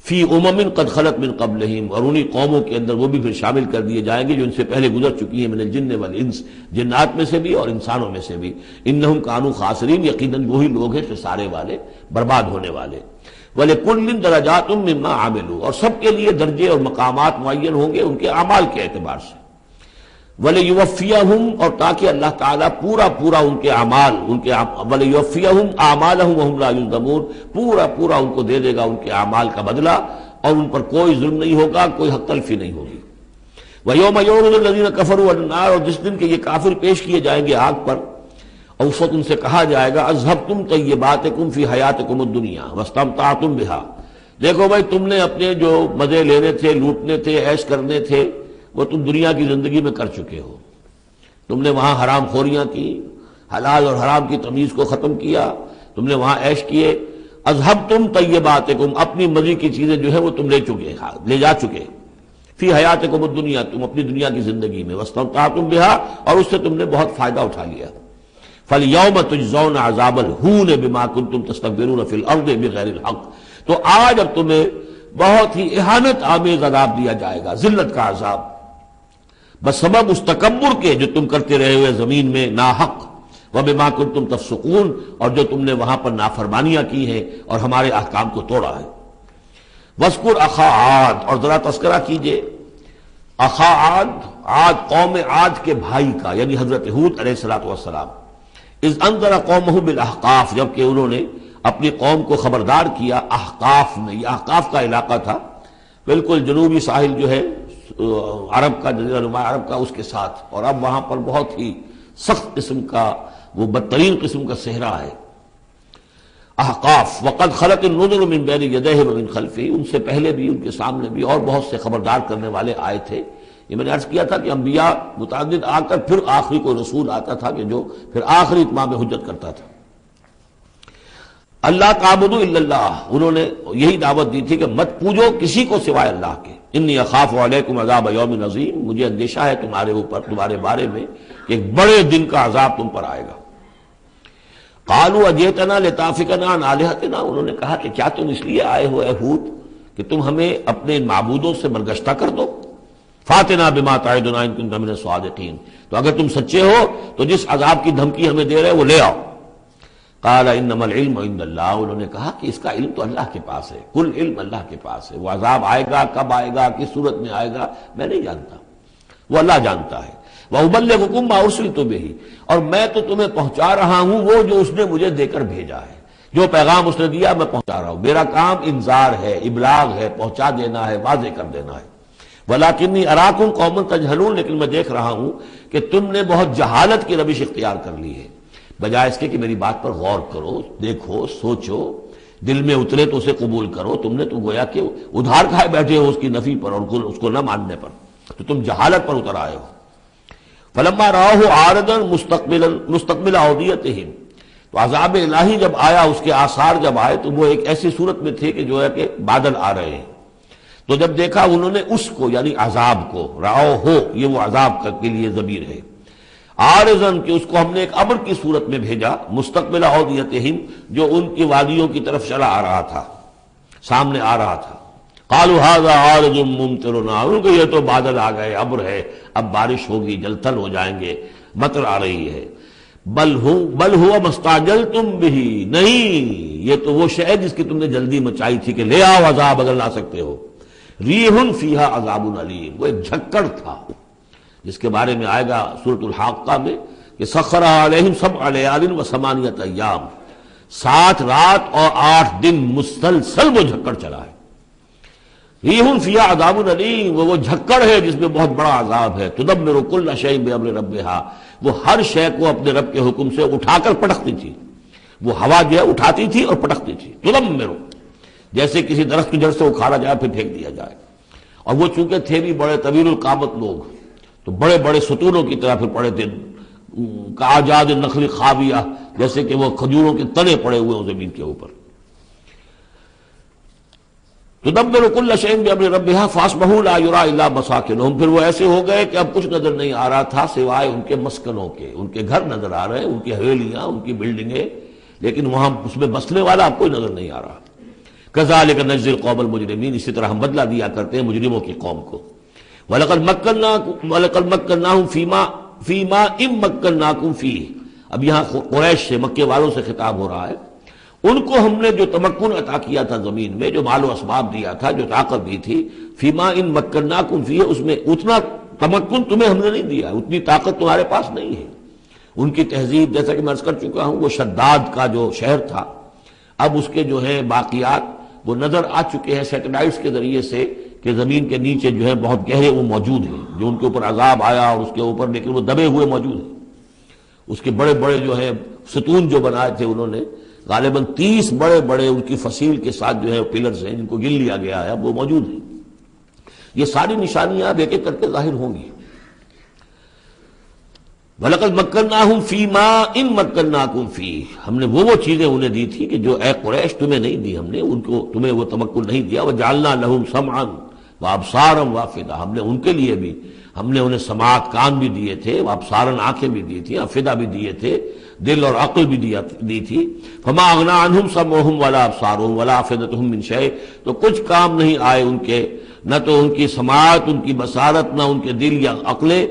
فی امم قد خلت من قبلہم، اور انہی قوموں کے اندر وہ بھی پھر شامل کر دیے جائیں گے جو ان سے پہلے گزر چکی ہیں، من الجن والانس، جنات میں سے بھی اور انسانوں میں سے بھی. انہم کانوا خاسرین، یقیناً وہی لوگ ہیں سارے والے برباد ہونے والے. وَلِكُلٍّ دَرَجَاتٌ مِّمَّا عَمِلُوا، اور سب کے لیے درجے اور مقامات معین ہوں گے ان کے اعمال کے اعتبار سے. وَلِيُوَفِّيَهُمْ، اور تاکہ اللہ تعالیٰ پورا ان کے اعمال، وَلِيُوَفِّيَهُمْ أَعْمَالَهُمْ وَهُمْ لَا يُظْلَمُونَ، پورا ان کو دے دے گا ان کے اعمال کا بدلہ، اور ان پر کوئی ظلم نہیں ہوگا، کوئی حق تلفی نہیں ہوگی. وَيَوْمَ يُعْرَضُ الَّذِينَ كَفَرُوا عَلَى النَّارِ، اور جس دن کے یہ کافر پیش کیے جائیں گے آگ پر، اور اس وقت ان سے کہا جائے گا اذهبتم طیباتکم فی حیاتکم الدنیا واستمتعتم بها، دیکھو بھائی تم نے اپنے جو مزے لینے تھے، لوٹنے تھے، عیش کرنے تھے، وہ تم دنیا کی زندگی میں کر چکے ہو. تم نے وہاں حرام خوریاں کی، حلال اور حرام کی تمیز کو ختم کیا، تم نے وہاں عیش کیے. اذهبتم طیباتکم، اپنی مزے کی چیزیں جو ہے وہ تم لے جا چکے. فی حیاتکم الدنیا، تم اپنی دنیا کی زندگی میں، واستمتعتم بها، اور اس سے تم نے بہت فائدہ اٹھا لیا. فَالْيَوْمَ تُجْزَوْنَ عَذَابَ الْهُونِ بِمَا كُنتُمْ تَسْتَكْبِرُونَ فِي الْأَرْضِ بِغَيْرِ الْحَقِّ، تو آج اب تمہیں بہت ہی اہانت آمیز عذاب دیا جائے گا، ذلت کا عذاب، بسبب اس تکبر کے جو تم کرتے رہے ہوئے زمین میں ناحق. وَبِمَا كُنتُمْ تَفْسُقُونَ، اور جو تم نے وہاں پر نافرمانیاں کی ہیں اور ہمارے احکام کو توڑا ہے. وَاذْكُرْ أَخَا عَادٍ، اور ذرا تذکرہ کیجئے اخا عاد قوم عاد کے بھائی کا، یعنی حضرت ہود علیہ السلام. اذ انذر قومہ بالاحقاف، جبکہ انہوں نے اپنی قوم کو خبردار کیا احقاف میں. یہ احقاف کا علاقہ تھا، بالکل جنوبی ساحل جو ہے عرب کا، جزیرہ نما عرب کا، اس کے ساتھ، اور اب وہاں پر بہت ہی سخت قسم کا، وہ بدترین قسم کا صحرا ہے. احقاف. وقد خلت النذر من بین یدیہ ومن خلفہ، ان سے پہلے بھی، ان کے سامنے بھی اور بہت سے خبردار کرنے والے آئے تھے. یہ میں نے عرض کیا تھا کہ انبیاء متعدد آ کر پھر آخری کوئی رسول آتا تھا کہ جو پھر آخری اتمام حجت کرتا تھا. اللہ تعبدوا الا اللہ، انہوں نے یہی دعوت دی تھی کہ مت پوجو کسی کو سوائے اللہ کے. انی اخاف علیکم عذاب یوم عظیم، مجھے اندیشہ ہے تمہارے اوپر، تمہارے بارے میں کہ ایک بڑے دن کا عذاب تم پر آئے گا. قالوا اجئتنا لتافکنا عن آلہتنا، انہوں نے کہا کہ کیا تم اس لیے آئے ہو اے ہود کہ تم ہمیں اپنے معبودوں سے برگشتہ کر دو. فاتنا بما تعدنا ان کنت من الصادقین، تو اگر تم سچے ہو تو جس عذاب کی دھمکی ہمیں دے رہے وہ لے آؤ. قال انما العلم عند اللہ، انہوں نے کہا کہ اس کا علم تو اللہ کے پاس ہے، کل علم اللہ کے پاس ہے. وہ عذاب آئے گا، کب آئے گا، کس صورت میں آئے گا، میں نہیں جانتا، وہ اللہ جانتا ہے. وَأُبَلِّغُكُم مَّا أُرْسِلْتُ بِهِ، اور میں تو تمہیں پہنچا رہا ہوں وہ جو اس نے مجھے دے کر بھیجا ہے. جو پیغام اس نے دیا میں پہنچا رہا ہوں، میرا کام انذار ہے، ابلاغ ہے، پہنچا دینا ہے، واضح کر دینا ہے۔ وَلَٰكِنِّي أَرَاكُمْ قَوْمًا تَجْهَلُونَ، لیکن میں دیکھ رہا ہوں کہ تم نے بہت جہالت کی روش اختیار کر لی ہے، بجائے اس کے کہ میری بات پر غور کرو، دیکھو، سوچو، دل میں اترے تو اسے قبول کرو۔ تم نے تو گویا کہ ادھار کھائے بیٹھے ہو اس کی نفی پر اور اس کو نہ ماننے پر، تو تم جہالت پر اتر آئے ہو۔ فَلَمَّا رَأَوْهُ عَارِضًا مُسْتَقْبِلَ أَوْدِيَتِهِمْ، تو عذاب الہی جب آیا، اس کے آثار جب آئے تو وہ ایک ایسی صورت میں تھے کہ جو ہے کہ بادل آ رہے ہیں۔ تو جب دیکھا انہوں نے اس کو، یعنی عذاب کو، راؤ ہو، یہ وہ عذاب کے لیے ضمیر ہے، عارضاً کہ اس کو ہم نے ایک ابر کی صورت میں بھیجا، مستقبل اودیتہم، جو ان کی وادیوں کی طرف چلا آ رہا تھا، سامنے آ رہا تھا۔ قالوا هذا عارض ممطرنا، ان کو یہ تو بادل آ گئے، ابر ہے، اب بارش ہوگی، جلتھل ہو جائیں گے، مطر آ رہی ہے۔ بل ہوا مستعجلتم به، نہیں، یہ تو وہ شے جس کی تم نے جلدی مچائی تھی کہ لے آؤ عذاب اگر لا سکتے ہو۔ ریح فیہا عذاب علیم، وہ ایک جھکڑ تھا جس کے بارے میں آئے گا سورۃ الحاقہ میں کہ سخر علیہم 7 لیال و 8 ایام، 7 رات اور 8 دن مسلسل وہ جھکڑ چلا ہے۔ ریح فیہا عذاب علیم، وہ جھکڑ ہے جس میں بہت بڑا عذاب ہے۔ تدمر کل شیء بامر ربھا، وہ ہر شے کو اپنے رب کے حکم سے اٹھا کر پٹکتی تھی، وہ ہوا جو ہے اٹھاتی تھی اور پٹکتی تھی۔ تدمر، جیسے کسی درخت کی جڑ سے اکھاڑا جائے پھر پھینک دیا جائے۔ اور وہ چونکہ تھے بھی بڑے طویل القامت لوگ، تو بڑے بڑے ستونوں کی طرح پھر پڑے تھے، کاجاد النخل خاویہ، جیسے کہ وہ کھجوروں کے تنے پڑے ہوئے ہیں زمین کے اوپر۔ تدبر کل شیء بامر ربھا فاصبحوا لا یری الا مساکنہم، پھر وہ ایسے ہو گئے کہ اب کچھ نظر نہیں آ رہا تھا سوائے ان کے مسکنوں کے، ان کے گھر نظر آ رہے ہیں، ان کی حویلیاں، ان کی بلڈنگیں، لیکن وہاں اس میں بسنے والا اب کوئی نظر نہیں آ رہا۔ کذالک نجزی القوم المجرمین، اسی طرح ہم بدلہ دیا کرتے ہیں مجرموں کی قوم کو۔ وَلَقَدْ مَكَّنَّاهُمْ فِي مَا إِن مَّكَّنَّاكُمْ فِيهِ، اب یہاں قریش سے، مکے والوں سے خطاب ہو رہا ہے، ان کو ہم نے جو تمکن عطا کیا تھا زمین میں، جو مال و اسباب دیا تھا، جو طاقت دی تھی، فِي مَا إِن مَّكَّنَّاكُمْ فِيهِ، اس میں اتنا تمکن تمہیں ہم نے نہیں دیا، اتنی طاقت تمہارے پاس نہیں ہے۔ ان کی تہذیب، جیسا کہ میں عرض کر چکا ہوں، وہ شداد کا جو شہر تھا، اب اس کے جو ہے باقیات وہ نظر آ چکے ہیں سیٹلائٹس کے ذریعے سے کہ زمین کے نیچے جو ہے بہت گہرے وہ موجود ہیں، جو ان کے اوپر عذاب آیا اور اس کے اوپر، لیکن وہ دبے ہوئے موجود ہیں۔ اس کے بڑے بڑے جو ہے ستون جو بنائے تھے انہوں نے، غالباً 30 بڑے بڑے ان کی فصیل کے ساتھ جو ہے پلرز ہیں جن کو گن لیا گیا ہے، اب وہ موجود ہیں۔ یہ ساری نشانیاں اب ایک ایک کر کے ظاہر ہوں گی۔ وَلَقَدْ مَكَّنَّاهُمْ فِي مَا إِن مَّكَّنَّاكُمْ فِيهِ، ہم نے وہ چیزیں انہیں دی تھی کہ جو اے قریش تمہیں نہیں دی، ہم نے ان کو، تمہیں وہ تمکن نہیں دیا۔ وَجَعَلْنَا لَهُمْ سَمْعًا وَأَبْصَارًا وَأَفْئِدَةً، ہم نے ان کے لیے بھی، ہم نے انہیں سماعت کان بھی دیے تھے، وَأَبْصَارًا آنکھیں بھی دی تھی، افئدہ بھی دیے تھے، دل اور عقل بھی دی تھی۔ فَمَا أَغْنَىٰ عَنْهُمْ سَمْعُهُمْ وَلَا أَبْصَارُهُمْ وَلَا أَفْئِدَتُهُمْ مِنْ شَيْءٍ، تو کچھ کام نہیں آئے ان کے، نہ تو ان کی سماعت، ان کی بصارت، نہ ان کے دل یا عقلیں،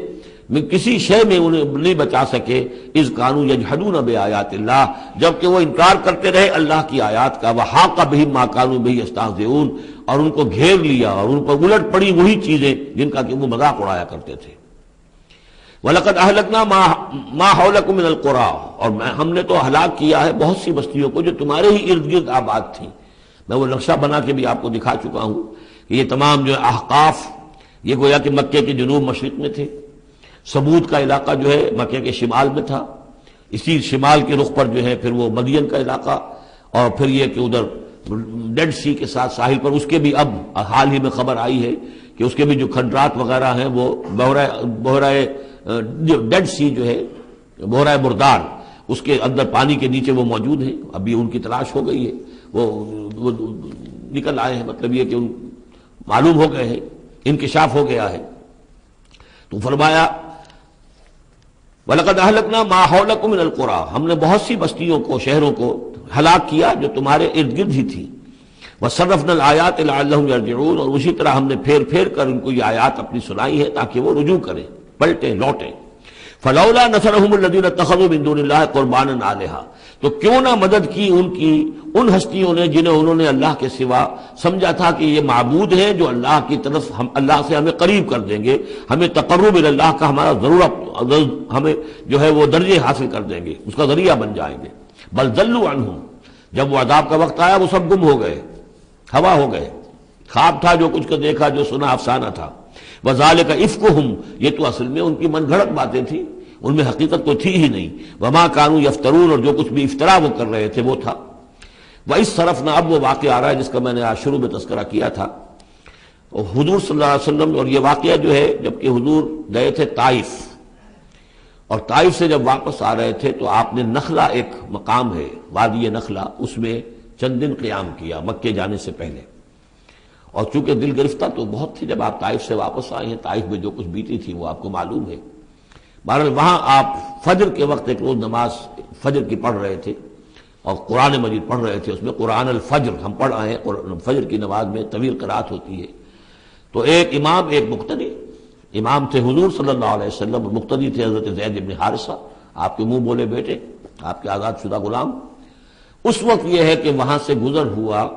میں کسی شے میں انہیں نہیں بچا سکے۔ اذ کانوا یجحدون بآیات اللہ، جبکہ وہ انکار کرتے رہے اللہ کی آیات کا۔ وحاق بہم ما کانوا بہ یستہزئون، اور ان کو گھیر لیا اور ان پر الٹ پڑی وہی چیزیں جن کا کہ وہ مذاق اڑایا کرتے تھے۔ وَلَقَدْ أَهْلَكْنَا مَا حَوْلَكُم مِّنَ الْقُرَىٰ، اور ہم نے تو ہلاک کیا ہے بہت سی بستیوں کو جو تمہارے ہی ارد گرد آباد تھیں۔ میں وہ نقشہ بنا کے بھی آپ کو دکھا چکا ہوں کہ یہ تمام جو احقاف، یہ گویا کہ مکے کے جنوب مشرق میں تھے، سمود کا علاقہ جو ہے مکے کے شمال میں تھا، اسی شمال کے رخ پر جو ہے پھر وہ مدین کا علاقہ، اور پھر یہ کہ ادھر ڈیڈ سی کے ساتھ ساحل پر، اس کے بھی اب حال ہی میں خبر آئی ہے کہ اس کے بھی جو کھنڈرات وغیرہ ہیں وہ بحرۂ ڈیڈ سی جو ہے، بحرۂ مردار، اس کے اندر پانی کے نیچے وہ موجود ہیں۔ ابھی ان کی تلاش ہو گئی ہے، وہ نکل آئے ہیں، مطلب یہ کہ ان معلوم ہو گئے ہیں، انکشاف ہو گیا ہے۔ تو فرمایا وَلَقَدْ أَهْلَكْنَا مَا حَوْلَكُم مِّنَ الْقُرَىٰ، ہم نے بہت سی بستیوں کو، شہروں کو ہلاک کیا جو تمہارے ارد گرد ہی تھی۔ وَصَرَّفْنَا الْآيَاتِ لَعَلَّهُمْ يَرْجِعُونَ، اور اسی طرح ہم نے پھیر پھیر کر ان کو یہ آیات اپنی سنائی ہے تاکہ وہ رجوع کریں، پلٹیں، لوٹیں۔ فَلَوْلَا نَصَرَهُمُ الَّذِينَ اتَّخَذُوا مِن دُونِ اللَّهِ قُرْبَانًا آلِهَةً، تو کیوں نہ مدد کی ان ہستیوں نے جنہیں انہوں نے اللہ کے سوا سمجھا تھا کہ یہ معبود ہیں جو اللہ کی طرف، ہم اللہ سے ہمیں قریب کر دیں گے، ہمیں تقرب اللہ کا ہمارا ضرورت، ہمیں جو ہے وہ درجے حاصل کر دیں گے، اس کا ذریعہ بن جائیں گے۔ بل ضلوا عنہم، جب وہ عذاب کا وقت آیا وہ سب گم ہو گئے، ہوا ہو گئے، خواب تھا جو کچھ کا دیکھا، جو سنا افسانہ تھا۔ وذالک افکہم، یہ تو اصل میں ان کی من گھڑت باتیں تھیں، ان میں حقیقت تو تھی ہی نہیں۔ وما کانوا یفترون، اور جو کچھ بھی افطرا وہ کر رہے تھے وہ تھا۔ وَإِذ صَرَفْنَا، اب وہ واقعہ آ رہا ہے جس کا میں نے آج شروع میں تذکرہ کیا تھا۔ اور حضور صلی اللہ علیہ وسلم، اور یہ واقعہ جو ہے جبکہ حضور گئے تھے طائف، اور طائف سے جب واپس آ رہے تھے تو آپ نے نخلا، ایک مقام ہے وادی نخلا، اس میں چند دن قیام کیا مکے جانے سے پہلے۔ اور چونکہ دل گرفتہ تو بہت تھی جب آپ طائف سے واپس آئے ہیں، طائف میں جو کچھ بیتی تھی وہ آپ کو معلوم ہے۔ بہرحال وہاں آپ فجر کے وقت ایک روز نماز فجر کی پڑھ رہے تھے اور قرآن مجید پڑھ رہے تھے، اس میں قرآن الفجر ہم پڑھ آئے ہیں، فجر کی نماز میں طویل قرات ہوتی ہے۔ تو ایک امام ایک مقتدی، امام تھے حضور صلی اللہ علیہ وسلم، اور مقتدی تھے حضرت زید بن حارثہ، آپ کے منہ بولے بیٹے، آپ کے آزاد شدہ غلام۔ اس وقت یہ ہے کہ وہاں سے گزر ہوا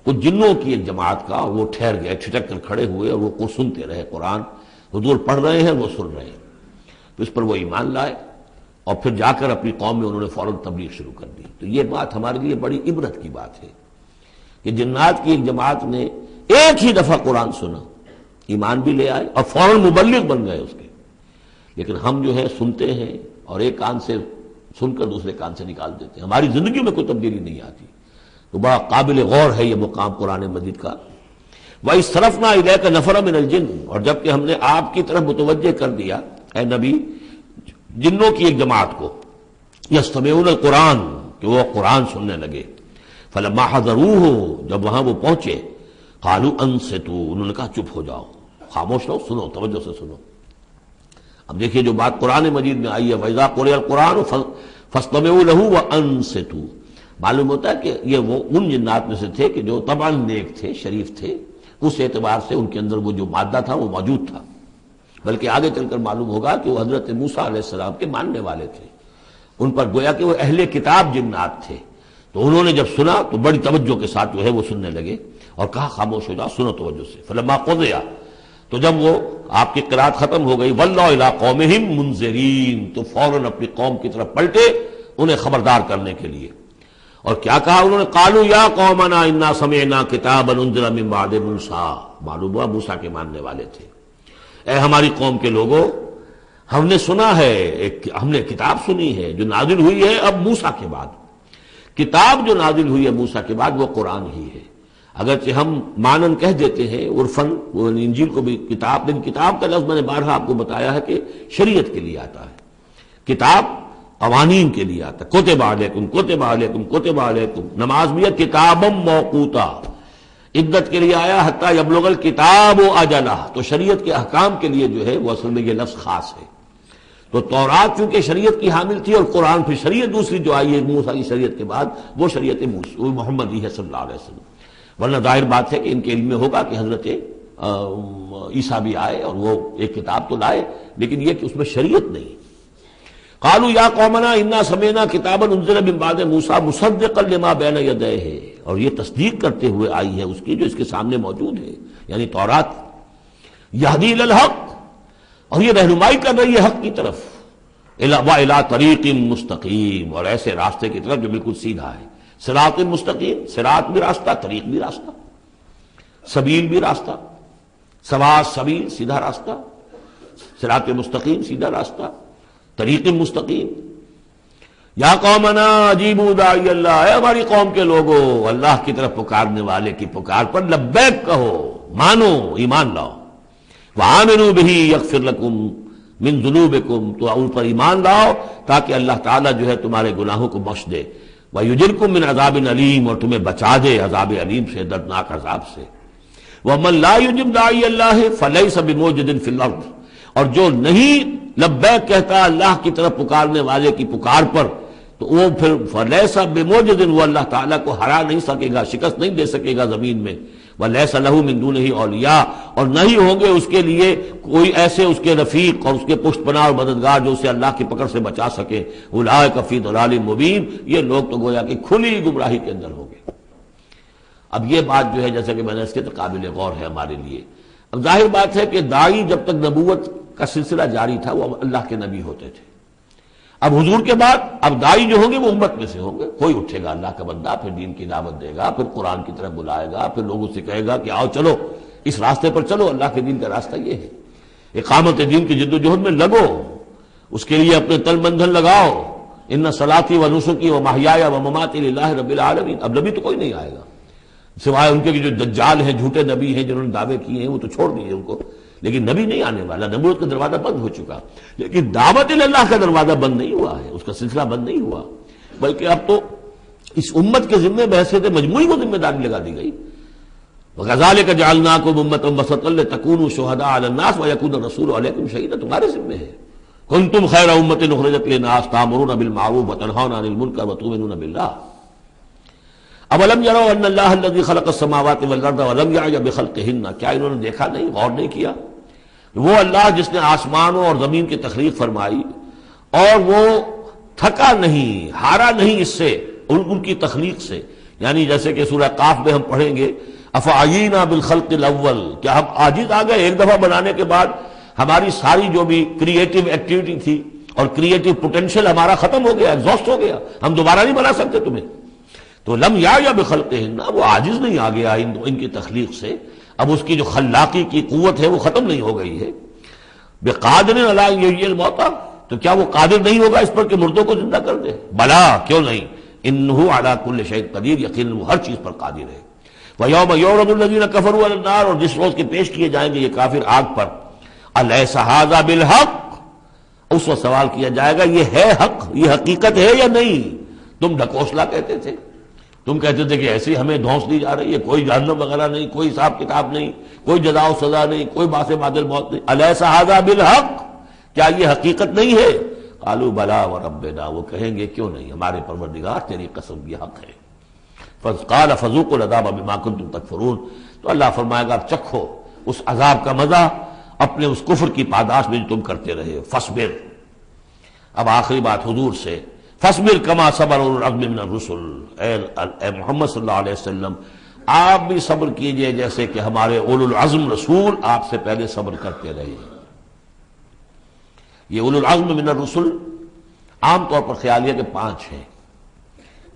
کچھ جنوں کی ایک جماعت کا، وہ ٹھہر گئے، ٹھٹک کر کھڑے ہوئے اور وہ سنتے رہے، قرآن حضور پڑھ رہے ہیں وہ سن رہے ہیں۔ تو اس پر وہ ایمان لائے اور پھر جا کر اپنی قوم میں انہوں نے فوراً تبلیغ شروع کر دی۔ تو یہ بات ہمارے لیے بڑی عبرت کی بات ہے کہ جنات کی ایک جماعت نے ایک ہی دفعہ قرآن سنا، ایمان بھی لے آئے اور فوراً مبلغ بن گئے اس کے۔ لیکن ہم جو ہے سنتے ہیں اور ایک کان سے سن کر دوسرے کان سے نکال دیتے ہیں، ہماری زندگی میں کوئی تبدیلی نہیں آتی۔ تو بڑا قابل غور ہے یہ مقام قرآن مجید کا۔ وَإِذْ صَرَفْنَا إِلَيْكَ نَفَرًا مِنَ الْجِنِّ، اور جب کہ ہم نے آپ کی طرف متوجہ کر دیا اے نبی جنوں کی ایک جماعت کو، یستمعون القرآن، کہ وہ قرآن سننے لگے۔ فلما حضروہ، جب وہاں وہ پہنچے، قالوا انصتوا، انہوں نے کہا چپ ہو جاؤ، خاموش رہو، سنو، توجہ سے سنو۔ اب دیکھیے جو بات قرآن مجید میں آئی ہے وَإِذَا قُرِئَ الْقُرْآنُ فَاسْتَمِعُوا لَهُ وَأَنصِتُوا، معلوم ہوتا ہے کہ یہ وہ ان جنات میں سے تھے کہ جو طبعاً نیک تھے، شریف تھے، اس اعتبار سے ان کے اندر وہ جو مادہ تھا وہ موجود تھا، بلکہ آگے چل کر معلوم ہوگا کہ وہ حضرت موسیٰ علیہ السلام کے ماننے والے تھے، ان پر گویا کہ وہ اہل کتاب جنات تھے۔ تو انہوں نے جب سنا تو بڑی توجہ کے ساتھ جو ہے وہ سننے لگے اور کہا خاموش ہو جاؤ، سنو توجہ سے۔ فلما قضی، تو جب وہ آپ کی قرات ختم ہو گئی، وَلَّوْا إِلَىٰ قَوْمِهِمْ مُنذِرِينَ، تو فوراً اپنی قوم کی طرف پلٹے انہیں خبردار کرنے کے لیے۔ اور کیا کہا انہوں نے؟ قالوا یا قومنا انا سمعنا کتابا انزل من بعد موسیٰ، معلوم ہوا موسیٰ کے ماننے والے تھے۔ اے ہماری قوم کے لوگوں، ہم نے سنا ہے، ہم نے کتاب سنی ہے جو نازل ہوئی ہے اب موسیٰ کے بعد۔ کتاب جو نازل ہوئی ہے موسیٰ کے بعد وہ قرآن ہی ہے، اگرچہ ہم مانن کہہ دیتے ہیں عرفاً، وہ انجیل کو بھی کتاب، لیکن کتاب کا لفظ میں نے بارہا آپ کو بتایا ہے کہ شریعت کے لیے آتا ہے، کتاب قوانین کے لیے آتا ہے۔ کتب علیکم کتب علیکم کتب علیکم، نماز بھی ہے کتابا موقوتا، عدت کے لیے آیا حتیٰ یبلغ الکتاب اجلہ، تو شریعت کے احکام کے لیے جو ہے وہ اصل میں یہ لفظ خاص ہے۔ تو تورات چونکہ شریعت کی حامل تھی اور قرآن پھر شریعت دوسری جو آئی ہے موسیٰ کی شریعت کے بعد وہ شریعت محمدی ہے صلی اللہ علیہ وسلم۔ ورنہ ظاہر بات ہے کہ ان کے علم میں ہوگا کہ حضرت عیسیٰ بھی آئے اور وہ ایک کتاب تو لائے، لیکن یہ کہ اس میں شریعت نہیں۔ قالوا یا قومنا انا سمعنا کتابا انزل من بعد موسیٰ مصدقا لما بین یدیہ، اور یہ تصدیق کرتے ہوئے آئی ہے اس کی جو اس کے سامنے موجود ہے، یعنی تورات۔ یہدی الی الحق، اور یہ رہنمائی کر رہی ہے حق کی طرف، وَإِلَىٰ طَرِیقٍ مُسْتَقِیمٍ، اور ایسے راستے کی طرف جو بالکل سیدھا ہے۔ صراط مستقیم، صراط بھی راستہ، طریق بھی راستہ، سبیل بھی راستہ، سواء السبیل سیدھا راستہ، صراط مستقیم سیدھا راستہ، طریق مستقیم۔ یا قومنا اجیبوا داعی اللہ، اے ہماری قوم کے لوگوں، اللہ کی طرف پکارنے والے کی پکار پر لبیک کہو، مانو، ایمان لاؤ۔ وآمنوا بہ یغفر لکم من ذنوبکم، تو ان پر ایمان لاؤ تاکہ اللہ تعالیٰ جو ہے تمہارے گناہوں کو بخش دے۔ وَيُجِرْكُم مِّنْ عَذَابٍ عَلِيمٍ، اور تمہیں بچا دے عذاب علیم سے، دردناک عذاب سے۔ وَمَن لَّا يُجِبْ دَاعِيَ اللَّهِ فَلَيْسَ بِمُعْجِزٍ فِي الْأَرْضِ، اور جو نہیں لبیک کہتا اللہ کی طرف پکارنے والے کی پکار پر، تو وہ پھر فَلَيْسَ بِمُعْجِزٍ، وہ اللہ تعالیٰ کو ہرا نہیں سکے گا، شکست نہیں دے سکے گا زمین میں۔ وَلَيْسَ لَهُ مِن دُونِهِ أَوْلِيَاء، اور نہیں ہوں گے اس کے لیے کوئی ایسے اس کے رفیق اور اس کے پشت پناہ اور مددگار جو اسے اللہ کی پکڑ سے بچا سکے۔ أُولَٰئِكَ فِي ضَلَالٍ مُّبِينٍ، یہ لوگ تو گویا کہ کھلی گمراہی کے اندر ہوں گے۔ اب یہ بات جو ہے جیسا کہ میں نے اس کے قابل غور ہے ہمارے لیے۔ اب ظاہر بات ہے کہ داعی جب تک نبوت کا سلسلہ جاری تھا وہ اللہ کے نبی ہوتے تھے۔ اب حضور کے بعد اب داعی جو ہوں گے وہ امت میں سے ہوں گے، کوئی اٹھے گا اللہ کا بندہ، پھر دین کی دعوت دے گا، پھر قرآن کی طرف بلائے گا، پھر لوگوں سے کہے گا کہ آؤ چلو اس راستے پر چلو، اللہ کے دین کا راستہ یہ ہے، اقامت دین کی جد و جہد میں لگو، اس کے لیے اپنے تن بندھن لگاؤ، ان صلاتی و نسکی و محیایا و مماتی للہ رب العالمین۔ اب نبی تو کوئی نہیں آئے گا سوائے ان کے جو دجال ہیں، جھوٹے نبی ہیں جنہوں نے دعوے کیے ہیں، وہ تو چھوڑ دیجیے ان کو، لیکن نبی نہیں آنے والا، نبوت کا دروازہ بند ہو چکا، لیکن دعوت اللہ کا دروازہ بند نہیں ہوا ہے، اس کا سلسلہ بند نہیں ہوا، بلکہ اب تو اس امت کے ذمے بحثیت مجموعی کو ذمہ داری لگا دی گئی۔ وَكَذَلِكَ جَعَلْنَاكُمْ أُمَّةً وَسَطًا لِتَكُونُوا شُهَدَاءَ عَلَى النَّاسِ وَيَكُونَ الرَّسُولُ عَلَيْكُمْ شَهِيدًا، تمہارے ذمے ہے۔ كُنتُمْ خَيْرَ أُمَّةٍ أُخْرِجَتْ لِلنَّاسِ تَأْمُرُونَ بِالْمَعْرُوفِ وَتَنْهَوْنَ عَنِ الْمُنكَرِ وَتُؤْمِنُونَ بِاللَّهِ اولم يروا ان اللہ الذي خلق السماوات والارض ولم يعي بخلقهن، کیا انہوں نے دیکھا نہیں، غور نہیں کیا، وہ اللہ جس نے آسمانوں اور زمین کی تخلیق فرمائی اور وہ تھکا نہیں، ہارا نہیں اس سے، ان کی تخلیق سے، یعنی جیسے کہ سورہ قاف میں ہم پڑھیں گے افعینا بالخلق الاول، کیا ہم عاجز آ گئے ایک دفعہ بنانے کے بعد، ہماری ساری جو بھی کریٹو ایکٹیویٹی تھی اور کریٹو پوٹینشیل ہمارا ختم ہو گیا، ایگزاسٹ ہو گیا، ہم دوبارہ نہیں بنا سکتے تمہیں۔ تو لم یا بخلقہن، وہ عاجز نہیں آ گیا ان کی تخلیق سے، اب اس کی جو خلاقی کی قوت ہے وہ ختم نہیں ہو گئی ہے۔ بقادر علی ان یحیی الموتیٰ، تو کیا وہ قادر نہیں ہوگا اس پر کہ مردوں کو زندہ کر دے؟ بلا، کیوں نہیں، انہ علی کل شیء قدیر، یقیناً وہ ہر چیز پر قادر ہے۔ ویوم یعرض الذین کفروا علی النار، اور جس روز کے پیش کیے جائیں گے یہ کافر آگ پر، الیس ھذا بالحق، اس وقت سوال کیا جائے گا یہ ہے حق، یہ حقیقت ہے یا نہیں؟ تم ڈھکوسلا کہتے تھے، تم کہتے تھے کہ ایسی ہمیں دھونس دی جا رہی ہے، کوئی جہنم وغیرہ نہیں، کوئی حساب کتاب نہیں، کوئی جزا و سزا نہیں، کوئی باس بادل موت نہیں، الیس ھذا بالحق، کیا یہ حقیقت نہیں ہے؟ قالوا بلا وربنا، وہ کہیں گے کیوں نہیں، ہمارے پروردگار تیری قسم یہ حق ہے۔ قال فذوقوا العذاب بما كنتم تکفرون، تو اللہ فرمائے گا اب چکھو اس عذاب کا مزہ اپنے اس کفر کی پاداش میں جو تم کرتے رہے، فاصبر۔ اب آخری بات حضور سے، فاصبر کما صبر اولو العزم من الرسل، اے محمد صلی اللہ علیہ وسلم آپ بھی صبر کیجئے جیسے کہ ہمارے اولو العزم رسول آپ سے پہلے صبر کرتے رہے۔ یہ اولو العزم من الرسل عام طور پر خیال ہے کہ 5 ہیں،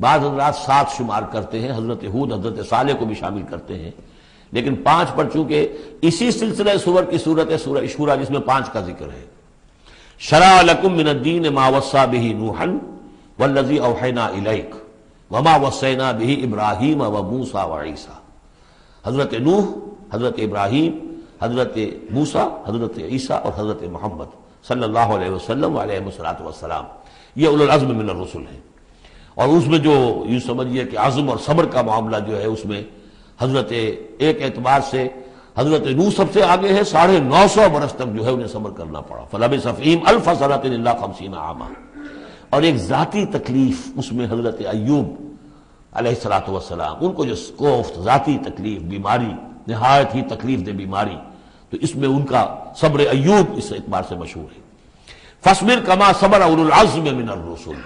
بعض حضرات 7 شمار کرتے ہیں، حضرت ہود حضرت صالح کو بھی شامل کرتے ہیں، لیکن 5 پر چونکہ اسی سلسلہ سور کی صورت ہے سورہ شورى جس میں 5 کا ذکر ہے۔ شرع لکم من الدین ما وصى به نوحا والذی اوحینا الیک وما وصینا به ابراہیم وموسیٰ وعیسیٰ، حضرت نوح، حضرت ابراہیم، حضرت موسیٰ، حضرت عیسیٰ اور حضرت محمد صلی اللہ علیہ وسلم علیہ السلام، یہ اولو العزم من الرسل ہیں۔ اور اس میں جو یوں سمجھیے کہ عزم اور صبر کا معاملہ جو ہے اس میں حضرت ایک اعتبار سے حضرت نوح سب سے آگے ہے، 950 برس تک جو ہے انہیں صبر کرنا پڑا، فلبث فیہم 1000 سنۃ الا 50 عاما۔ اور ایک ذاتی تکلیف اس میں حضرت ایوب علیہ السلام، ان کو جو کوفت ذاتی تکلیف، بیماری، نہایت ہی تکلیف دہ بیماری، تو اس میں ان کا صبر ایوب اس اعتبار سے مشہور ہے۔ فاصبر کما صبر اولو العزم من الرسل،